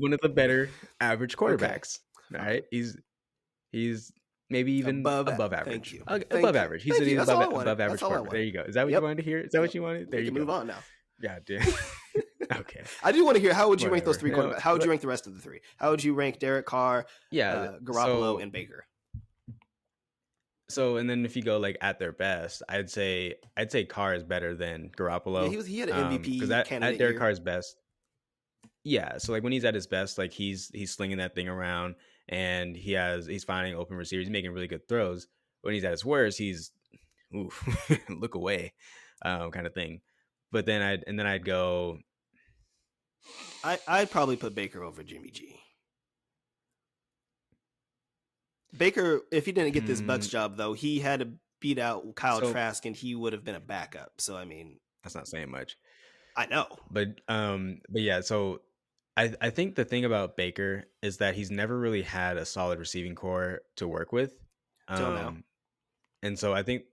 one of the better average Okay. quarterbacks. All Fine. right, he's maybe even Above. above Thank average. you. Okay, above Thank you. average. He Thank said you. he's That's all I wanted. above That's average all I quarterback. There wanted. you go. Is that what you Yep. wanted to hear? Is that what Yep. you wanted? There We you can go. move on now. Yeah, dude. Okay, I do want to hear, how would you rank those whatever. 3 quarterbacks? How would you rank the rest of the 3? How would you rank Derek Carr, Yeah. Garoppolo, and Baker? So and then if you go like at their best, I'd say Carr is better than Yeah, Garoppolo. he had an Because MVP at candidate Derek year. Carr's best, yeah. So like when he's at his best, like he's slinging that thing around and he's finding open receivers, he's making really good throws. When he's at his worst, he's oof, look away, kind of thing. But then I'd go. I'd probably put Baker over Jimmy G. Baker, if he didn't get this Bucks Hmm, job though, he had to beat out Kyle so Trask, and he would have been a backup. So I mean, that's not saying much. I know But yeah, so I think the thing about Baker is that he's never really had a solid receiving core to work with. till now. Um and so I think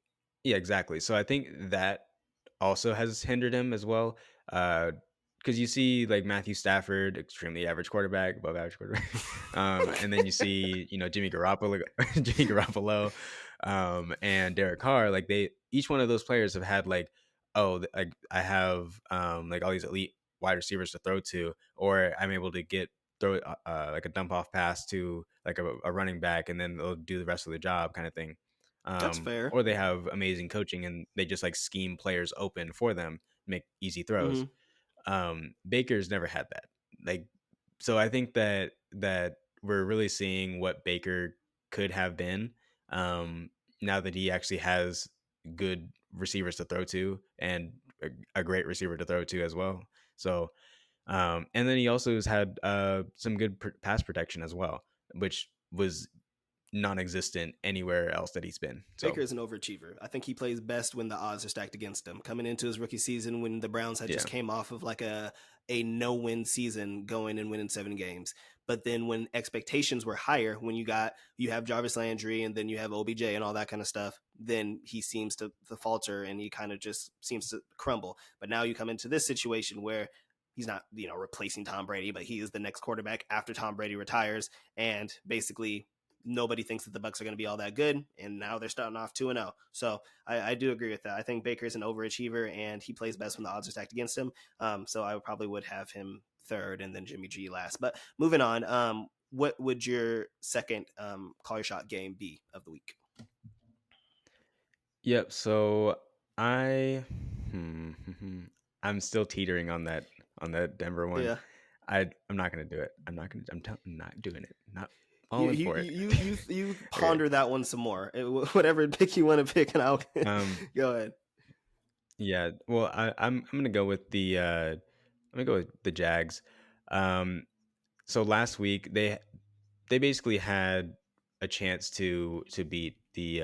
yeah, exactly. So I think that also has hindered him as well. Because you see like Matthew Stafford, extremely average quarterback, above average quarterback. And then you see, Jimmy Garoppolo, Jimmy Garoppolo, and Derek Carr, like they each one of those players have had like, oh, like I have like all these elite wide receivers to throw to, or I'm able to throw like a dump off pass to like a running back, and then they'll do the rest of the job, kind of thing. That's fair. Or they have amazing coaching and they just like scheme players open for them, make easy throws. Hmm. Baker's never had that. Like, so I think that we're really seeing what Baker could have been, now that he actually has good receivers to throw to and a great receiver to throw to as well. So, and then he also has had some good pass protection as well, which was non-existent anywhere else that he's been. So Baker is an overachiever. I think he plays best when the odds are stacked against him. Coming into his rookie season, when the Browns had just yeah, came off of like a no-win season, going and winning 7 games, but then when expectations were higher, when you have Jarvis Landry and then you have OBJ and all that kind of stuff, then he seems to falter and he kind of just seems to crumble. But now you come into this situation where he's not replacing Tom Brady, but he is the next quarterback after Tom Brady retires, and basically nobody thinks that the Bucks are going to be all that good, and now they're starting off 2-0. So I do agree with that. I think Baker is an overachiever, and he plays best when the odds are stacked against him. So I probably would have him third, and then Jimmy G last. But moving on, what would your second call your shot game be of the week? yep. So I, I'm still teetering on that Denver one. Yeah, I'm not gonna do it. I'm not doing it. Not you falling you for it. you you, you Okay. ponder that one some more. Whatever pick you want to pick, and I'll Um, go ahead. Yeah, well, I'm gonna go with I'm gonna go with the Jags. Um, so last week they basically had a chance to beat the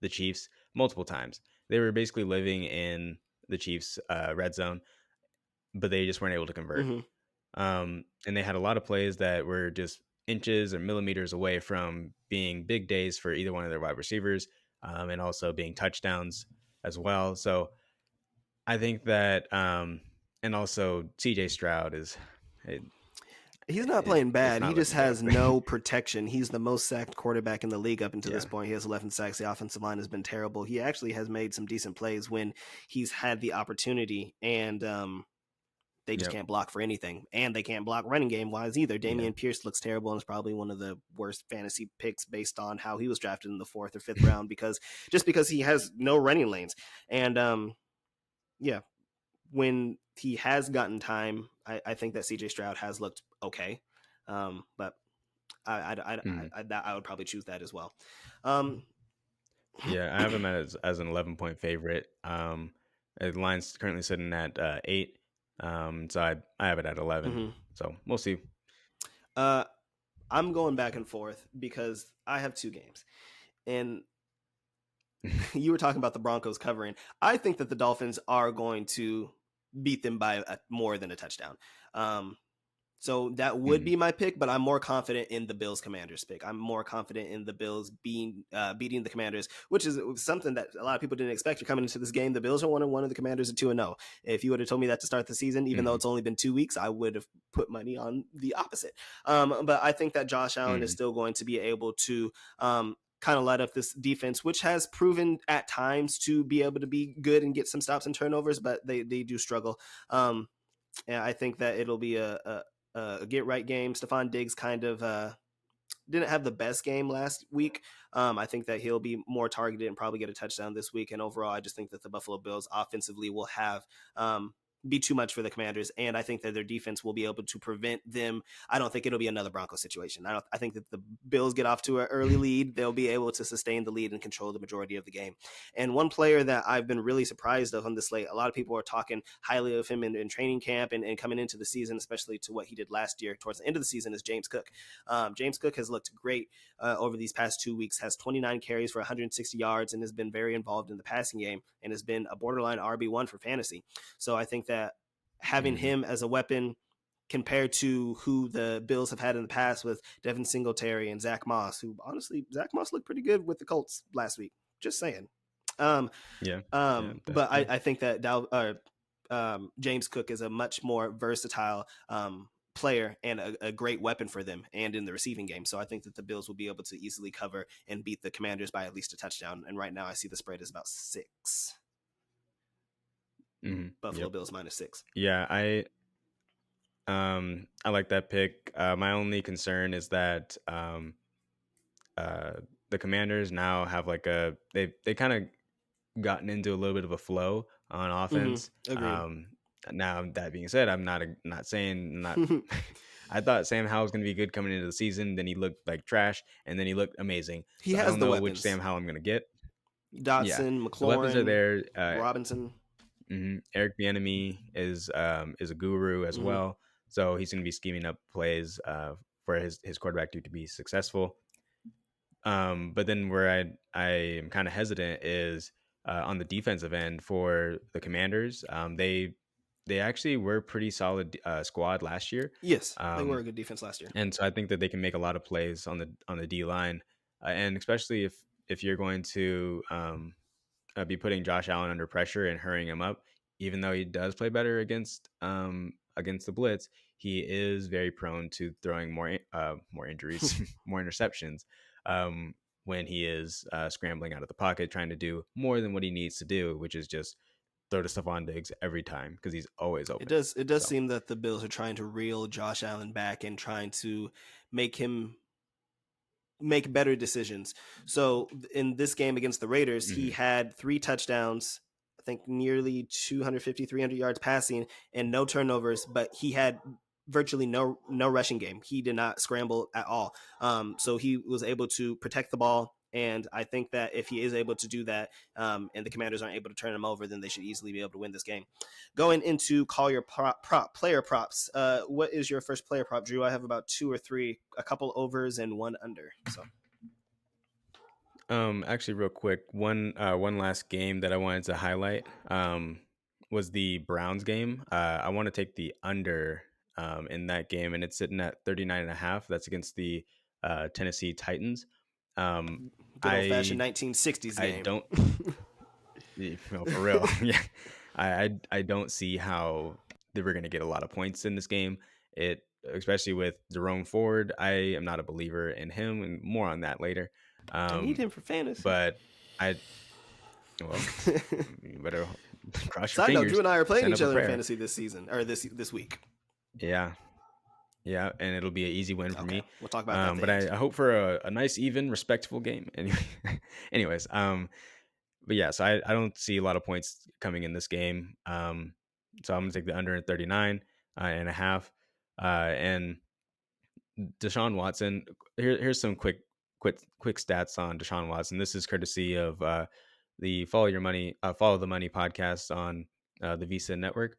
Chiefs multiple times. They were basically living in the Chiefs red zone, but they just weren't able to convert. Hmm. And they had a lot of plays that were just inches or millimeters away from being big days for either one of their wide receivers, and also being touchdowns as well. So I think that, and also CJ Stroud is, it, He's not playing it's bad. He not just looking good. has no protection. He's the most sacked quarterback in the league up until this Yeah. point. He has 11 sacks. The offensive line has been terrible. He actually has made some decent plays when he's had the opportunity, and they just Yep. can't block for anything. And they can't block running game wise either. Yeah. Damian Pierce looks terrible and is probably one of the worst fantasy picks based on how he was drafted in the fourth or fifth round because he has no running lanes. And yeah, when he has gotten time, I think that CJ Stroud has looked okay. But Mhm. I would probably choose that as well. Um, Yeah. I have him as an 11-point favorite. The line's currently sitting at 8. So I have it at 11. mhm. So we'll see. uh, I'm going back and forth because I have two games, and you were talking about the Broncos covering. I think that the Dolphins are going to beat them by more than a touchdown. Um, So that would Mhm. be my pick, but I'm more confident in the Bills Commanders pick. I'm more confident in the Bills beating the Commanders, which is something that a lot of people didn't expect. You're coming into this game. The Bills are 1-1 and the Commanders are 2-0. If you would have told me that to start the season, even though Mhm. it's only been 2 weeks, I would have put money on the opposite. But I think that Josh Allen is Mhm. still going to be able to kind of light up this defense, which has proven at times to be able to be good and get some stops and turnovers, but they do struggle. And I think that it'll be a get right game. Stephon Diggs kind of didn't have the best game last week. I think that he'll be more targeted and probably get a touchdown this week. And overall, I just think that the Buffalo Bills offensively will have be too much for the Commanders, and I think that their defense will be able to prevent them. I don't think it'll be another Broncos situation. I think that the Bills get off to an early lead, they'll be able to sustain the lead and control the majority of the game. And one player that I've been really surprised of on this slate, a lot of people are talking highly of him in training camp and coming into the season, especially to what he did last year towards the end of the season, is James Cook. James Cook has looked great over these past 2 weeks, has 29 carries for 160 yards, and has been very involved in the passing game and has been a borderline RB1 for fantasy. So I think that having Mhm. him as a weapon compared to who the Bills have had in the past with Devin Singletary and Zach Moss, who honestly, Zach Moss looked pretty good with the Colts last week. Just saying. Um, Yeah. Yeah. but Definitely. I think that James Cook is a much more versatile player and a great weapon for them and in the receiving game. So I think that the Bills will be able to easily cover and beat the Commanders by at least a touchdown. And right now I see the spread is about 6. Buffalo Yep. Bills -6. Yeah. I like that pick. My only concern is that uh, the Commanders now have like they kind of gotten into a little bit of a flow on offense. Agreed. Now that being said, I'm not saying not. I thought Sam Howell was going to be good coming into the season. Then he looked like trash, and then he looked amazing. He So I has don't the know which weapons. Sam Howell I'm going to get. Yeah, Dotson, the weapons are McLaurin, there. Robinson. Eric Bieniemy is a guru as Hmm. well, so he's going to be scheming up plays for his quarterback to be successful. But then where I am kind of hesitant is on the defensive end for the Commanders. They actually were pretty solid squad last year, Yes, they were um, a good defense last year. and so I think that they can make a lot of plays on the D line, and especially if you're going to be putting Josh Allen under pressure and hurrying him up. Even though he does play better against the blitz, he is very prone to throwing more injuries, more interceptions um, when he is scrambling out of the pocket, trying to do more than what he needs to do, which is just throw to Stephon Diggs every time because he's always It open. does So, seem that the Bills are trying to reel Josh Allen back and trying to make him make better decisions. So in this game against the Raiders, he mhm. had 3 touchdowns, I think nearly 250, 300 yards passing and no turnovers, but he had virtually no rushing game. He did not scramble at all. So he was able to protect the ball And I think that if he is able to do that, and the Commanders aren't able to turn him over, then they should easily be able to win this game. Going into call your player props. What is your first player prop, Drew? I have about two or three, a couple overs and one under. So Actually, real quick, one last game that I wanted to highlight was the Browns game. I want to take the under in that game, and it's sitting at 39.5. That's against the Tennessee Titans. Um, good old fashioned I 1960s I game. don't for real. Yeah, I don't see how they were going to get a lot of points in this game. It especially with Jerome Ford. I am not a believer in him, and more on that later. I need Um, him for fantasy. but I well, you better cross your Side note: Drew fingers, and I are playing send each up a other in prayer. fantasy this season or this week. Yeah, yeah, and it'll be an easy win for Okay, me. we'll talk about that at But the end. I hope for a nice, even, respectful game. Anyway, anyways, but yeah, so I don't see a lot of points coming in this game. So I'm gonna take the under at 39 and a half. And Deshaun Watson. Here's some quick stats on Deshaun Watson. This is courtesy of the Follow the Money podcast on the Visa Network.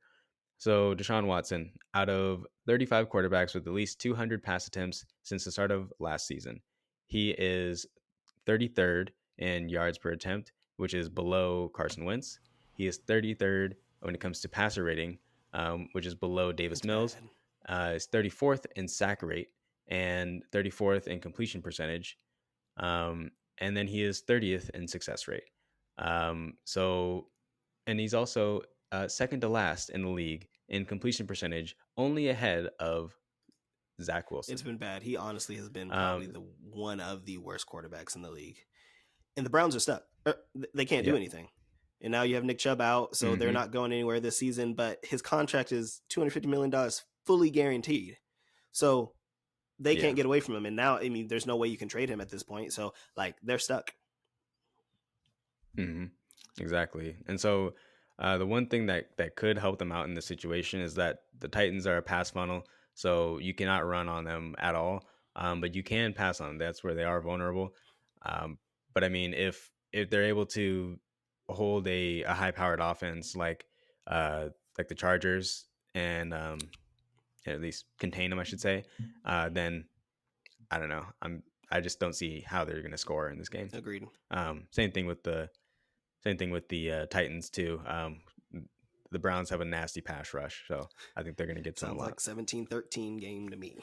So Deshaun Watson, out of 35 quarterbacks with at least 200 pass attempts since the start of last season, he is 33rd in yards per attempt, which is below Carson Wentz. He is 33rd when it comes to passer rating, which is below Davis It's Mills. bad. Is 34th in sack rate and 34th in completion percentage. And then he is 30th in success rate. So, and he's also second to last in the league in completion percentage, only ahead of Zach It's Wilson. been bad. He honestly has been probably Um, the one of the worst quarterbacks in the league. And the Browns are stuck. They can't do yeah. anything. And now you have Nick Chubb out, so they're Mm-hmm. not going anywhere this season. But his contract is $250 million fully guaranteed. So they Yeah. can't get away from him. And now, I mean, there's no way you can trade him at this point. So, like, they're stuck. Mm-hmm. Exactly. And so the one thing that could help them out in this situation is that the Titans are a pass funnel, so you cannot run on them at all. But you can pass on them. That's where they are vulnerable. But I mean, if they're able to hold a high powered offense like the Chargers and at least contain them, I should say, then I don't know. I just don't see how they're going to score in this game. Agreed. Same thing with the Titans too. The Browns have a nasty pass rush, so I think they're going to get to them a Sounds lot. like 17-13 game to me.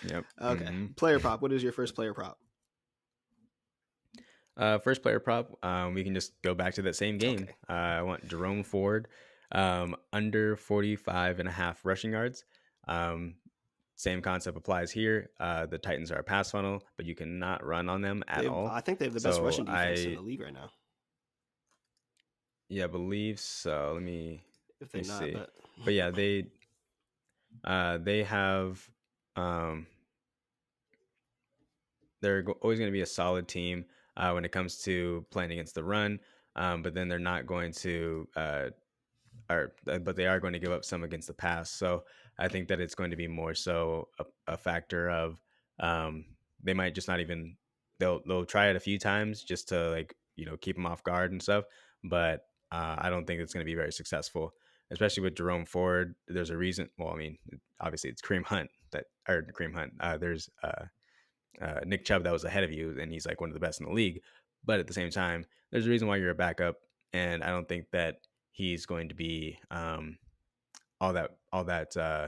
Yep. Okay. Mm-hmm. Player prop. What is your first player prop? First player prop. We can just go back to that same game. Okay. I want Jerome Ford under 45.5 rushing yards. Same concept applies here. The Titans are a pass funnel, but you cannot run on them at all. I think they have the best So rushing defense in the league right now. yeah, believe so. If Let they're me not, see. but But yeah, they have um always going to be a solid team when it comes to playing against the run. But then they're not going to but they are going to give up some against the pass. So I think that it's going to be more so a factor of um, they might just not even they'll try it a few times just to keep them off guard and stuff. But I don't think it's going to be very successful, especially with Jerome Ford. There's a reason. Well, I mean, obviously it's Kareem Hunt that or Kareem Hunt. There's Nick Chubb that was ahead of you, and he's like one of the best in the league. But at the same time, there's a reason why you're a backup, and I don't think that he's going to be all that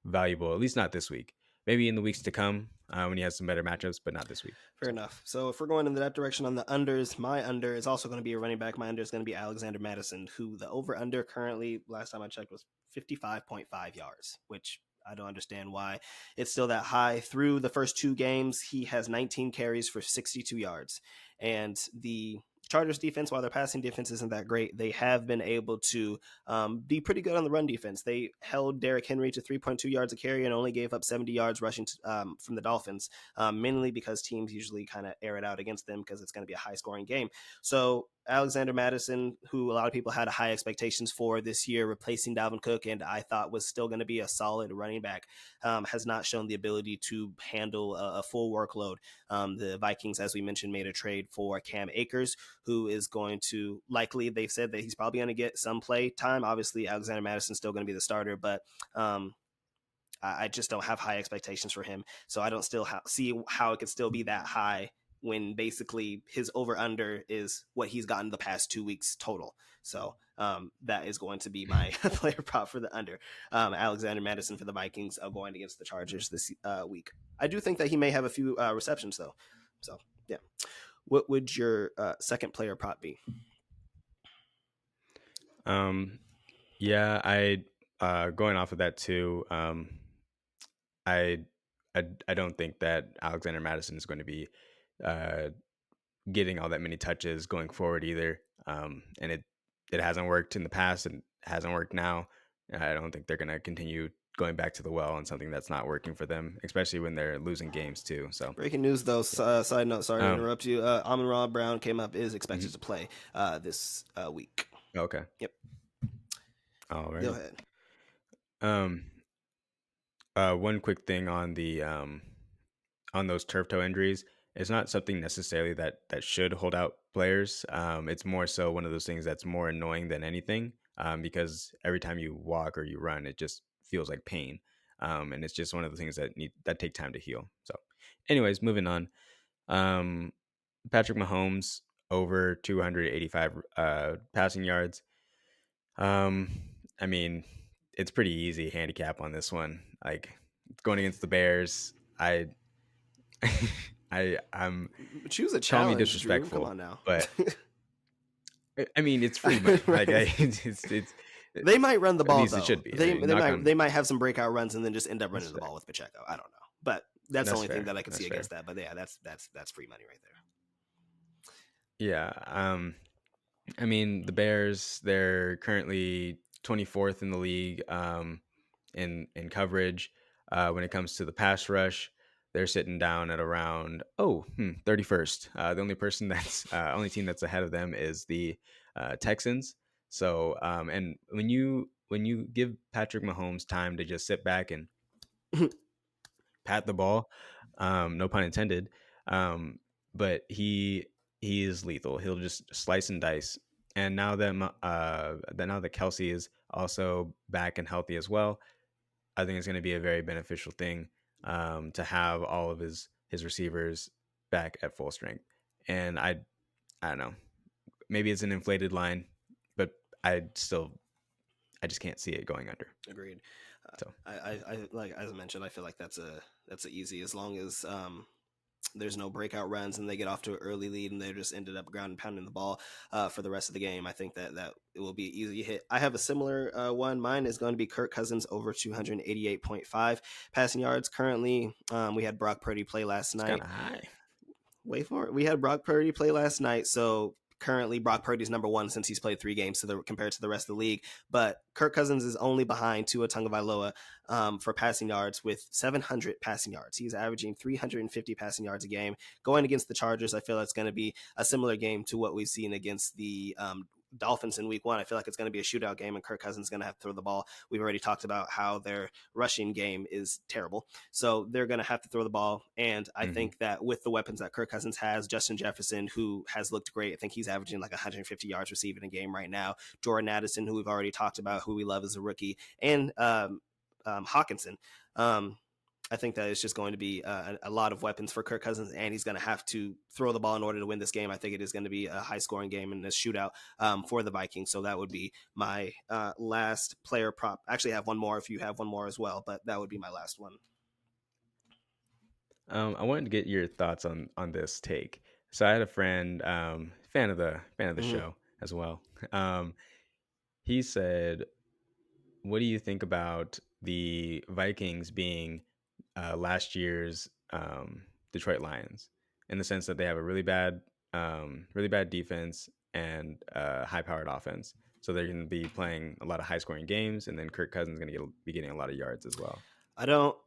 valuable. At least not this week. Maybe in the weeks to come when he has some better matchups, but not this week. fair enough. So if we're going in that direction on the unders, my under is also going to be a running back. My under is going to be Alexander Madison, who the over under currently, last time I checked, was 55.5 yards, which I don't understand why it's still that high. Through the first two games, he has 19 carries for 62 yards. And the Chargers defense, while their passing defense isn't that great, they have been able to be pretty good on the run defense. They held Derrick Henry to 3.2 yards a carry and only gave up 70 yards rushing from the Dolphins, mainly because teams usually kind of air it out against them because it's going to be a high scoring game. So Alexander Madison, who a lot of people had high expectations for this year, replacing Dalvin Cook, and I thought was still going to be a solid running back, has not shown the ability to handle a full workload. The Vikings, as we mentioned, made a trade for Cam Akers, who is going to likely, they've said that he's probably going to get some play time. Obviously, Alexander Madison's still going to be the starter, but I just don't have high expectations for him. So I don't still see how it could still be that high when basically his over under is what he's gotten the past 2 weeks total. So that is going to be my player prop for the under. Alexander Madison for the Vikings going against the Chargers this week. I do think that he may have a few receptions though. So yeah. What would your second player prop be? Yeah, I going off of that too. I, I don't think that Alexander Madison is going to be uh, getting all that many touches going forward either. And it hasn't worked in the past and hasn't worked now. I don't think they're going to continue going back to the well on something that's not working for them, especially when they're losing games too. So Breaking news, though. yeah. Side note, sorry to Um, interrupt you. Amon-Ra Brown came up, is expected mhm. to play this week. Okay. Yep. Go Alrighty. ahead. Um, one quick thing on those turf toe injuries. It's not something necessarily that should hold out players. It's more so one of those things that's more annoying than anything, because every time you walk or you run, it just feels like pain, and it's just one of the things that take time to heal. So, anyways, moving on. Um, Patrick Mahomes over 285 passing yards. Um, I mean, it's pretty easy handicap on this one. Like going against the Bears, I I'm Choose a call me challenge, Drew. Come disrespectful, on now. but I mean it's free money. Like Right. it's They might run the at ball least it though. should be. I They mean, they knock might on. they might have some breakout runs and then just end up That's running the fair. ball with Pacheco. I don't know, but that's the That's only thing fair. that I can see That's against fair. that. But yeah, that's free money right there. Yeah. I mean the Bears. They're currently 24th in the league. In coverage. When it comes to the pass rush, they're sitting down at around 31st. The only person that's only team that's ahead of them is the Texans. So and when you give Patrick Mahomes time to just sit back and pat the ball, no pun intended, um, but he is lethal. He'll just slice and dice. And now that Kelsey is also back and healthy as well, I think it's going to be a very beneficial thing, to have all of his receivers back at full strength. And I don't know, maybe it's an inflated line, but I just can't see it going under. Agreed. So I like as I mentioned, I feel like that's a easy as long as there's no breakout runs and they get off to an early lead and they just ended up ground and pounding the ball for the rest of the game. I think that it will be an easy hit. I have a similar one. Mine is going to be Kirk Cousins over 288.5 passing yards. Currently, we had Brock Purdy play last it's kind night. of high. Wait for it. We had Brock Purdy play last night, so currently Brock Purdy's number one since he's played 3 games compared to the rest of the league. But Kirk Cousins is only behind Tua Tagovailoa for passing yards with 700 passing yards. He's averaging 350 passing yards a game. Going against the Chargers, I feel it's going to be a similar game to what we've seen against the Dolphins in week 1. I feel like it's going to be a shootout game and Kirk Cousins is going to have to throw the ball. We've already talked about how their rushing game is terrible. So they're going to have to throw the ball. And I think that with the weapons that Kirk Cousins has, Justin Jefferson, who has looked great, I think he's averaging like 150 yards receiving a game right now. Jordan Addison, who we've already talked about, who we love as a rookie, and Hawkinson. I think that it's just going to be a lot of weapons for Kirk Cousins, and he's going to have to throw the ball in order to win this game. I think it is going to be a high-scoring game in this shootout for the Vikings. So that would be my last player prop. Actually, I have one more if you have one more as well, but that would be my last one. I wanted to get your thoughts on this take. So I had a friend, fan of the Mm-hmm. show as well. He said, "What do you think about the Vikings being last year's Detroit Lions, in the sense that they have a really bad defense and high-powered offense? So they're going to be playing a lot of high-scoring games, and then Kirk Cousins is going to be getting a lot of yards as well." I don't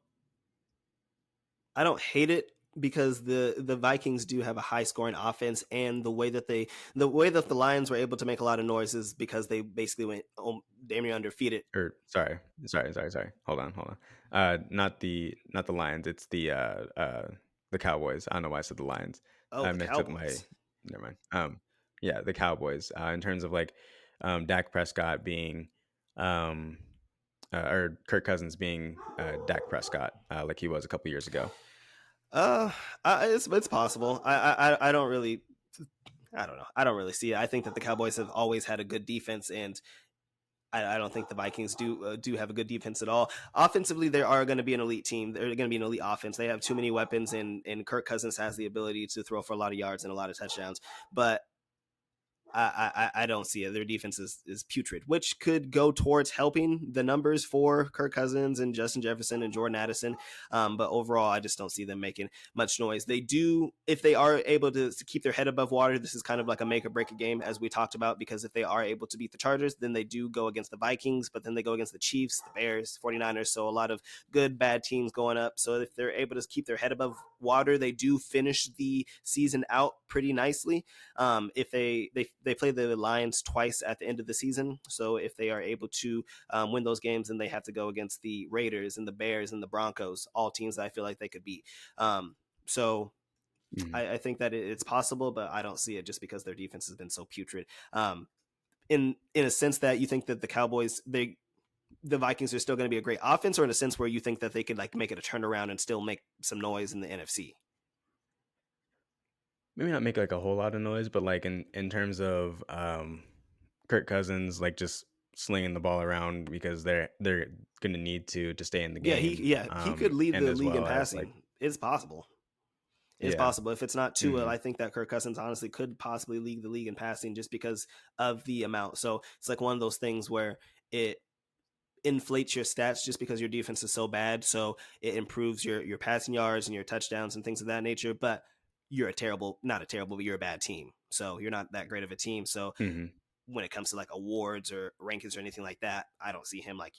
hate it. because the Vikings do have a high scoring offense, and the way that the Lions were able to make a lot of noise is because they basically went damn near undefeated. Or sorry. Hold on. Not the Lions. It's the Cowboys. I don't know why I said the Lions. Oh, I the mixed up my. Cowboys. Never mind. Yeah, the Cowboys. In terms of like, Dak Prescott being, um, or Kirk Cousins being Dak Prescott, like he was a couple years ago. Uh, it's possible. I don't really. I don't know. I don't really see it. I think that the Cowboys have always had a good defense, and I don't think the Vikings do have a good defense at all. Offensively, they are going to be an elite team. They're going to be an elite offense. They have too many weapons, and Kirk Cousins has the ability to throw for a lot of yards and a lot of touchdowns. But I don't see it. Their defense is putrid, which could go towards helping the numbers for Kirk Cousins and Justin Jefferson and Jordan Addison. But overall, I just don't see them making much noise. They do, if they are able to keep their head above water, this is kind of like a make or break a game, as we talked about, because if they are able to beat the Chargers, then they do go against the Vikings, but then they go against the Chiefs, the Bears, 49ers. So a lot of good, bad teams going up. So if they're able to keep their head above water, they do finish the season out pretty nicely. If they play the Lions twice at the end of the season, so if they are able to win those games, then they have to go against the Raiders and the Bears and the Broncos, all teams that I feel like they could beat. So Mhm. I think that it's possible, but I don't see it just because their defense has been so putrid. In a sense that you think that the Vikings are still going to be a great offense, or in a sense where you think that they could like make it a turnaround and still make some noise in the NFC? Maybe not make like a whole lot of noise, but like in terms of Kirk Cousins, like just slinging the ball around because they're gonna need to stay in the game, Yeah, he could lead and the as league in well as like, passing. It's possible. It's yeah. possible. If it's not Tua, Hmm. I think that Kirk Cousins honestly could possibly lead the league in passing just because of the amount. So it's like one of those things where it inflates your stats just because your defense is so bad. So it improves your passing yards and your touchdowns and things of that nature. But you're not a terrible, but you're a bad team. So you're not that great of a team. So Hmm. when it comes to like awards or rankings or anything like that, I don't see him like,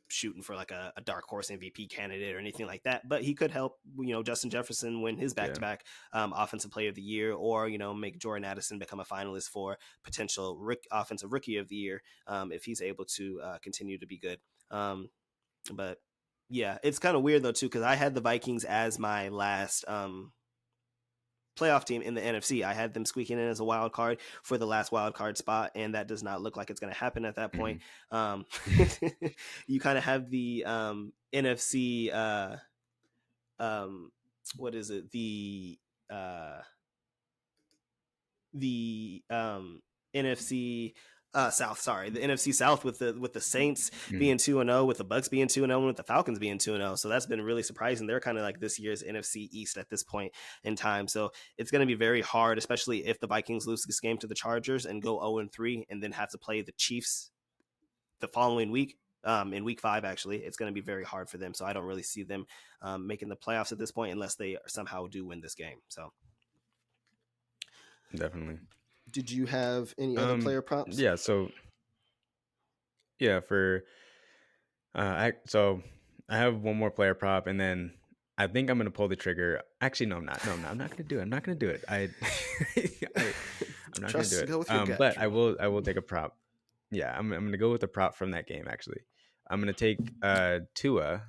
shooting for like a dark horse MVP candidate or anything like that. But he could help, Justin Jefferson win his back Yeah, to back offensive player of the year, or, make Jordan Addison become a finalist for potential offensive rookie of the year if he's able to continue to be good. Um, but yeah, it's kind of weird though, too, because I had the Vikings as my last playoff team in the NFC. I had them squeaking in as a wild card for the last wild card spot, and that does not look like it's going to happen at that point. hmm. Um, you kind of have the NFC. Um, what is it? Uh, the NFC South. Sorry, the NFC South with the Saints Hmm. being 2-0, with the Bucks being 2-0, and with the Falcons being 2-0. So that's been really surprising. They're kind of like this year's NFC East at this point in time. So it's going to be very hard, especially if the Vikings lose this game to the Chargers and go 0-3, and then have to play the Chiefs the following week. In week 5, actually, it's going to be very hard for them. So I don't really see them making the playoffs at this point unless they somehow do win this game. So, Definitely. did you have any other player props? Yeah. So yeah, for so I have one more player prop, and then I think I'm gonna pull the trigger. Actually, no, I'm not. No, I'm not. I'm not gonna do it. I'm not gonna do it. I I'm not gonna do Trust, it. go with your gut, But Drew. I will take a prop. Yeah, I'm gonna go with the prop from that game. Actually, I'm gonna take Tua, and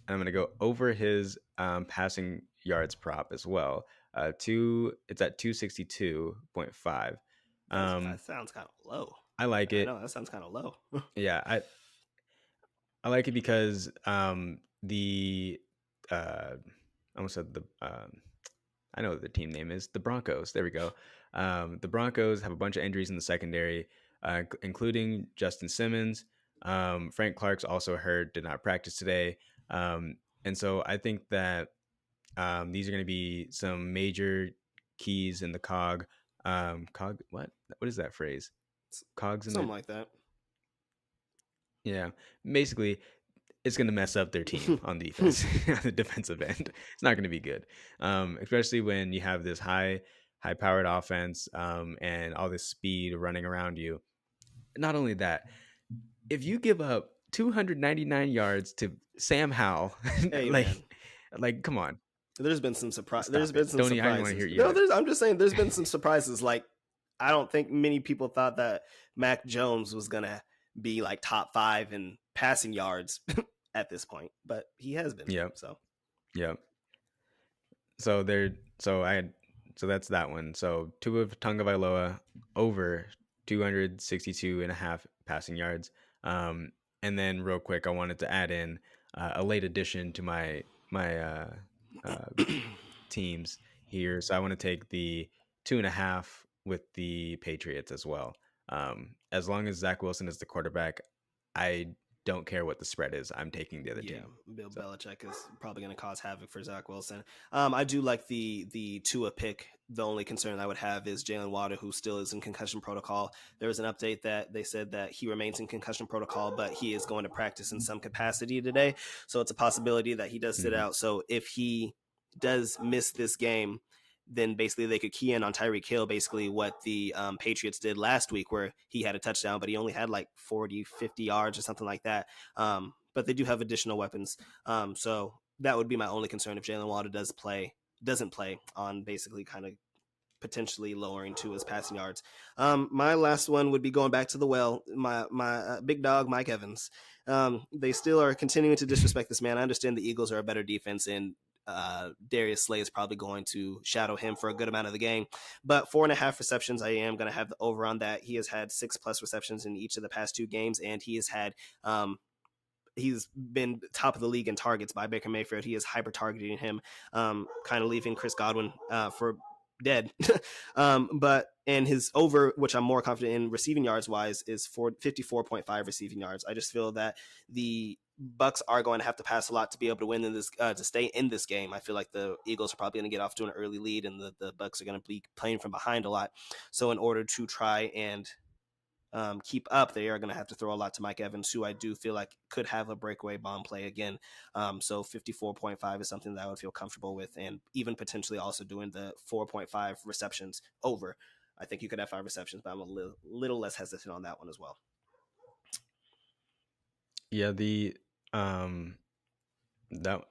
I'm gonna go over his passing yards prop as well. It's at 262.5. That Um, sounds kind of low. I like I it. know that sounds kind of low. Yeah, I like it because the I almost said the I know what the team name is, the Broncos. There we go. The Broncos have a bunch of injuries in the secondary, including Justin Simmons. Frank Clark's also hurt, did not practice today. And so I think that these are going to be some major keys in the cog. Cog, what? What is that phrase? Cogs in Something the, like that. yeah. Basically, it's going to mess up their team on defense, on the defensive end. It's not going to be good, especially when you have this high powered offense and all this speed running around you. Not only that, if you give up 299 yards to Sam Howell, Hey, like man. come on. There's been some surprise. There's Stop been it. some Don't I didn't want to hear surprises. it No, either. there's. I'm just saying there's been some surprises. Like I don't think many people thought that Mac Jones was gonna be like top 5 in passing yards at this point, but he has been. Yep. So Yep. So there. So I. So that's that one. So Tua Tagovailoa over 262 and a half passing yards. Um, and then real quick, I wanted to add in a late addition to my uh, teams here. So I want to take the 2.5 with the Patriots as well. As long as Zach Wilson is the quarterback, I don't care what the spread is. I'm taking the other yeah, team. Bill So Belichick is probably going to cause havoc for Zach Wilson. I do like the Tua pick. The only concern I would have is Jalen Waddle, who still is in concussion protocol. There was an update that they said that he remains in concussion protocol, but he is going to practice in some capacity today. So it's a possibility that he does sit mhm. out. So if he does miss this game, then basically they could key in on Tyreek Hill, basically what the Patriots did last week, where he had a touchdown, but he only had like 40, 50 yards or something like that. But they do have additional weapons. So that would be my only concern if Jalen Waddle doesn't play on basically kind of potentially lowering to his passing yards. My last one would be going back to the well. My big dog Mike Evans. They still are continuing to disrespect this man. I understand the Eagles are a better defense, and Darius Slay is probably going to shadow him for a good amount of the game. But 4.5 receptions, I am going to have the over on that. He has had 6+ receptions in each of the past 2 games, and he has had he's been top of the league in targets by Baker Mayfield. He is hyper targeting him, kind of leaving Chris Godwin for dead. But and his over, which I'm more confident in receiving yards wise, is 54.5 receiving yards. I just feel that the Bucks are going to have to pass a lot to be able to win in this to stay in this game. I feel like the Eagles are probably going to get off to an early lead, and the Bucks are going to be playing from behind a lot. So in order to try and keep up, they are going to have to throw a lot to Mike Evans, who I do feel like could have a breakaway bomb play again. So 54.5 is something that I would feel comfortable with, and even potentially also doing the 4.5 receptions over. I think you could have 5 receptions, but I'm a little less hesitant on that one as well. yeah, the that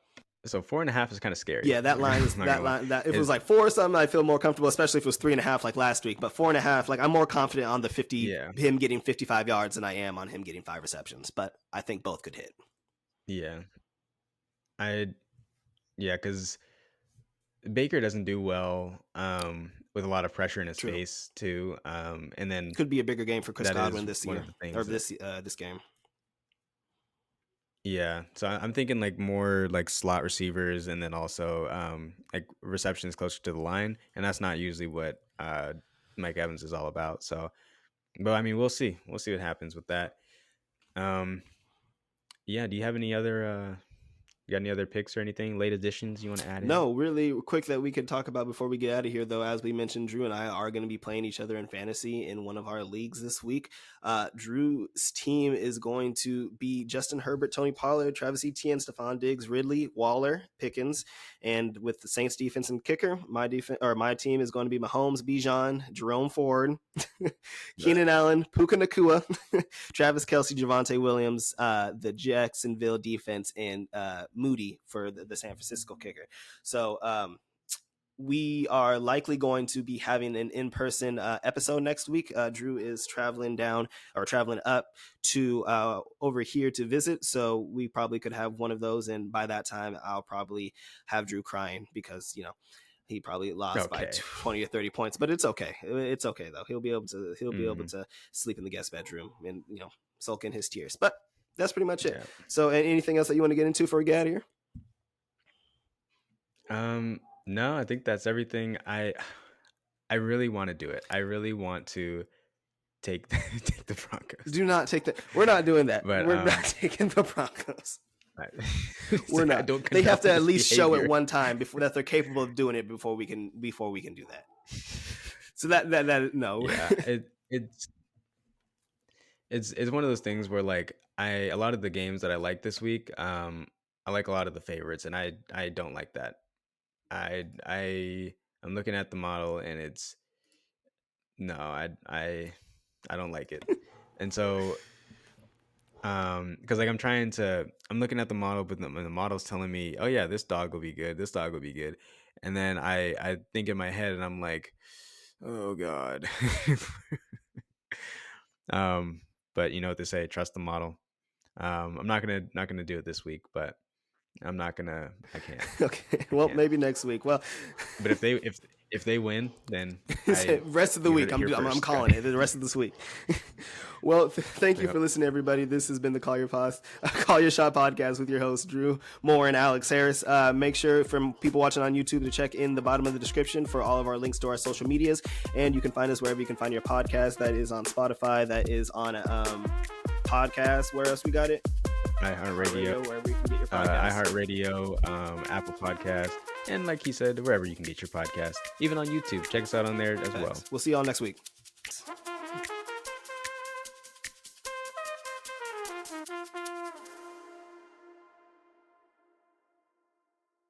so 4.5 is kind of scary. Yeah, that line is I'm not that gonna lie. line. That if it was Is like 4 or something, I feel more comfortable, especially if it was 3.5 like last week. But 4.5, like I'm more confident on the 50 yeah, him getting 55 yards than I am on him getting 5 receptions. But I think both could hit. yeah. I yeah, because Baker doesn't do well with a lot of pressure in his True. face too. And then Could be a bigger game for Chris that Godwin is this one year of the or things that this game. yeah. So I'm thinking like more like slot receivers and then also like receptions closer to the line, and that's not usually what Mike Evans is all about. So, but I mean, we'll see. We'll see what happens with that. Um, yeah. Do you have any other you got any other picks or anything late additions you want to add in? No, really quick that we could talk about before we get out of here, though. As we mentioned, Drew and I are going to be playing each other in fantasy in one of our leagues this week. Drew's team is going to be Justin Herbert, Tony Pollard, Travis Etienne, Stephon Diggs, Ridley, Waller, Pickens, and with the Saints defense and kicker, my team is going to be Mahomes, Bijan, Jerome Ford, Right. Keenan Allen, Puka Nakua, Travis Kelsey, Javante Williams, the Jacksonville defense, and Moody for the San Francisco kicker. So we are likely going to be having an in-person episode next week. Drew is traveling down or traveling up to over here to visit, so we probably could have one of those. And by that time, I'll probably have Drew crying because he probably lost by Okay. 20 or 30 points, but it's okay. It's okay though. He'll be able Hmm. to sleep in the guest bedroom and sulk in his tears. But that's pretty much it. Yeah. So, anything else that you want to get into before we get out of here? No, I think that's everything. I really want to do it. I really want to take take the Broncos. Do not take that. We're not doing that. But We're not taking the Broncos. I, We're I not. don't They have condone to at this least show it behavior. one time before that they're capable of doing it before we can do that. So that no. Yeah, it's one of those things where like a lot of the games that I like this week, I like a lot of the favorites, and I don't like that. I'm looking at the model, and it's no, I don't like it, and so Because like I'm looking at the model, but the model's telling me, oh yeah, this dog will be good, this dog will be good, and then I think in my head, and I'm like, oh god. um, but you know what they say, trust the model. I'm not gonna do it this week, but I can't. Okay, I well, can't. maybe next week. Well, But if they win, then I rest of the you heard week, it here I'm first. calling it the rest of this week. Well, thank you Yep. for listening, everybody. This has been the Call Your Shot podcast with your hosts Drew Moore and Alex Harris. Make sure from people watching on YouTube to check in the bottom of the description for all of our links to our social medias, and you can find us wherever you can find your podcast. That is on Spotify. That is on podcast. Where else we got it? iHeartRadio, Wherever you can get your podcast. iHeartRadio, Apple Podcast, and like he said, wherever you can get your podcast, even on YouTube. Check us out on there as well. We'll see y'all next week.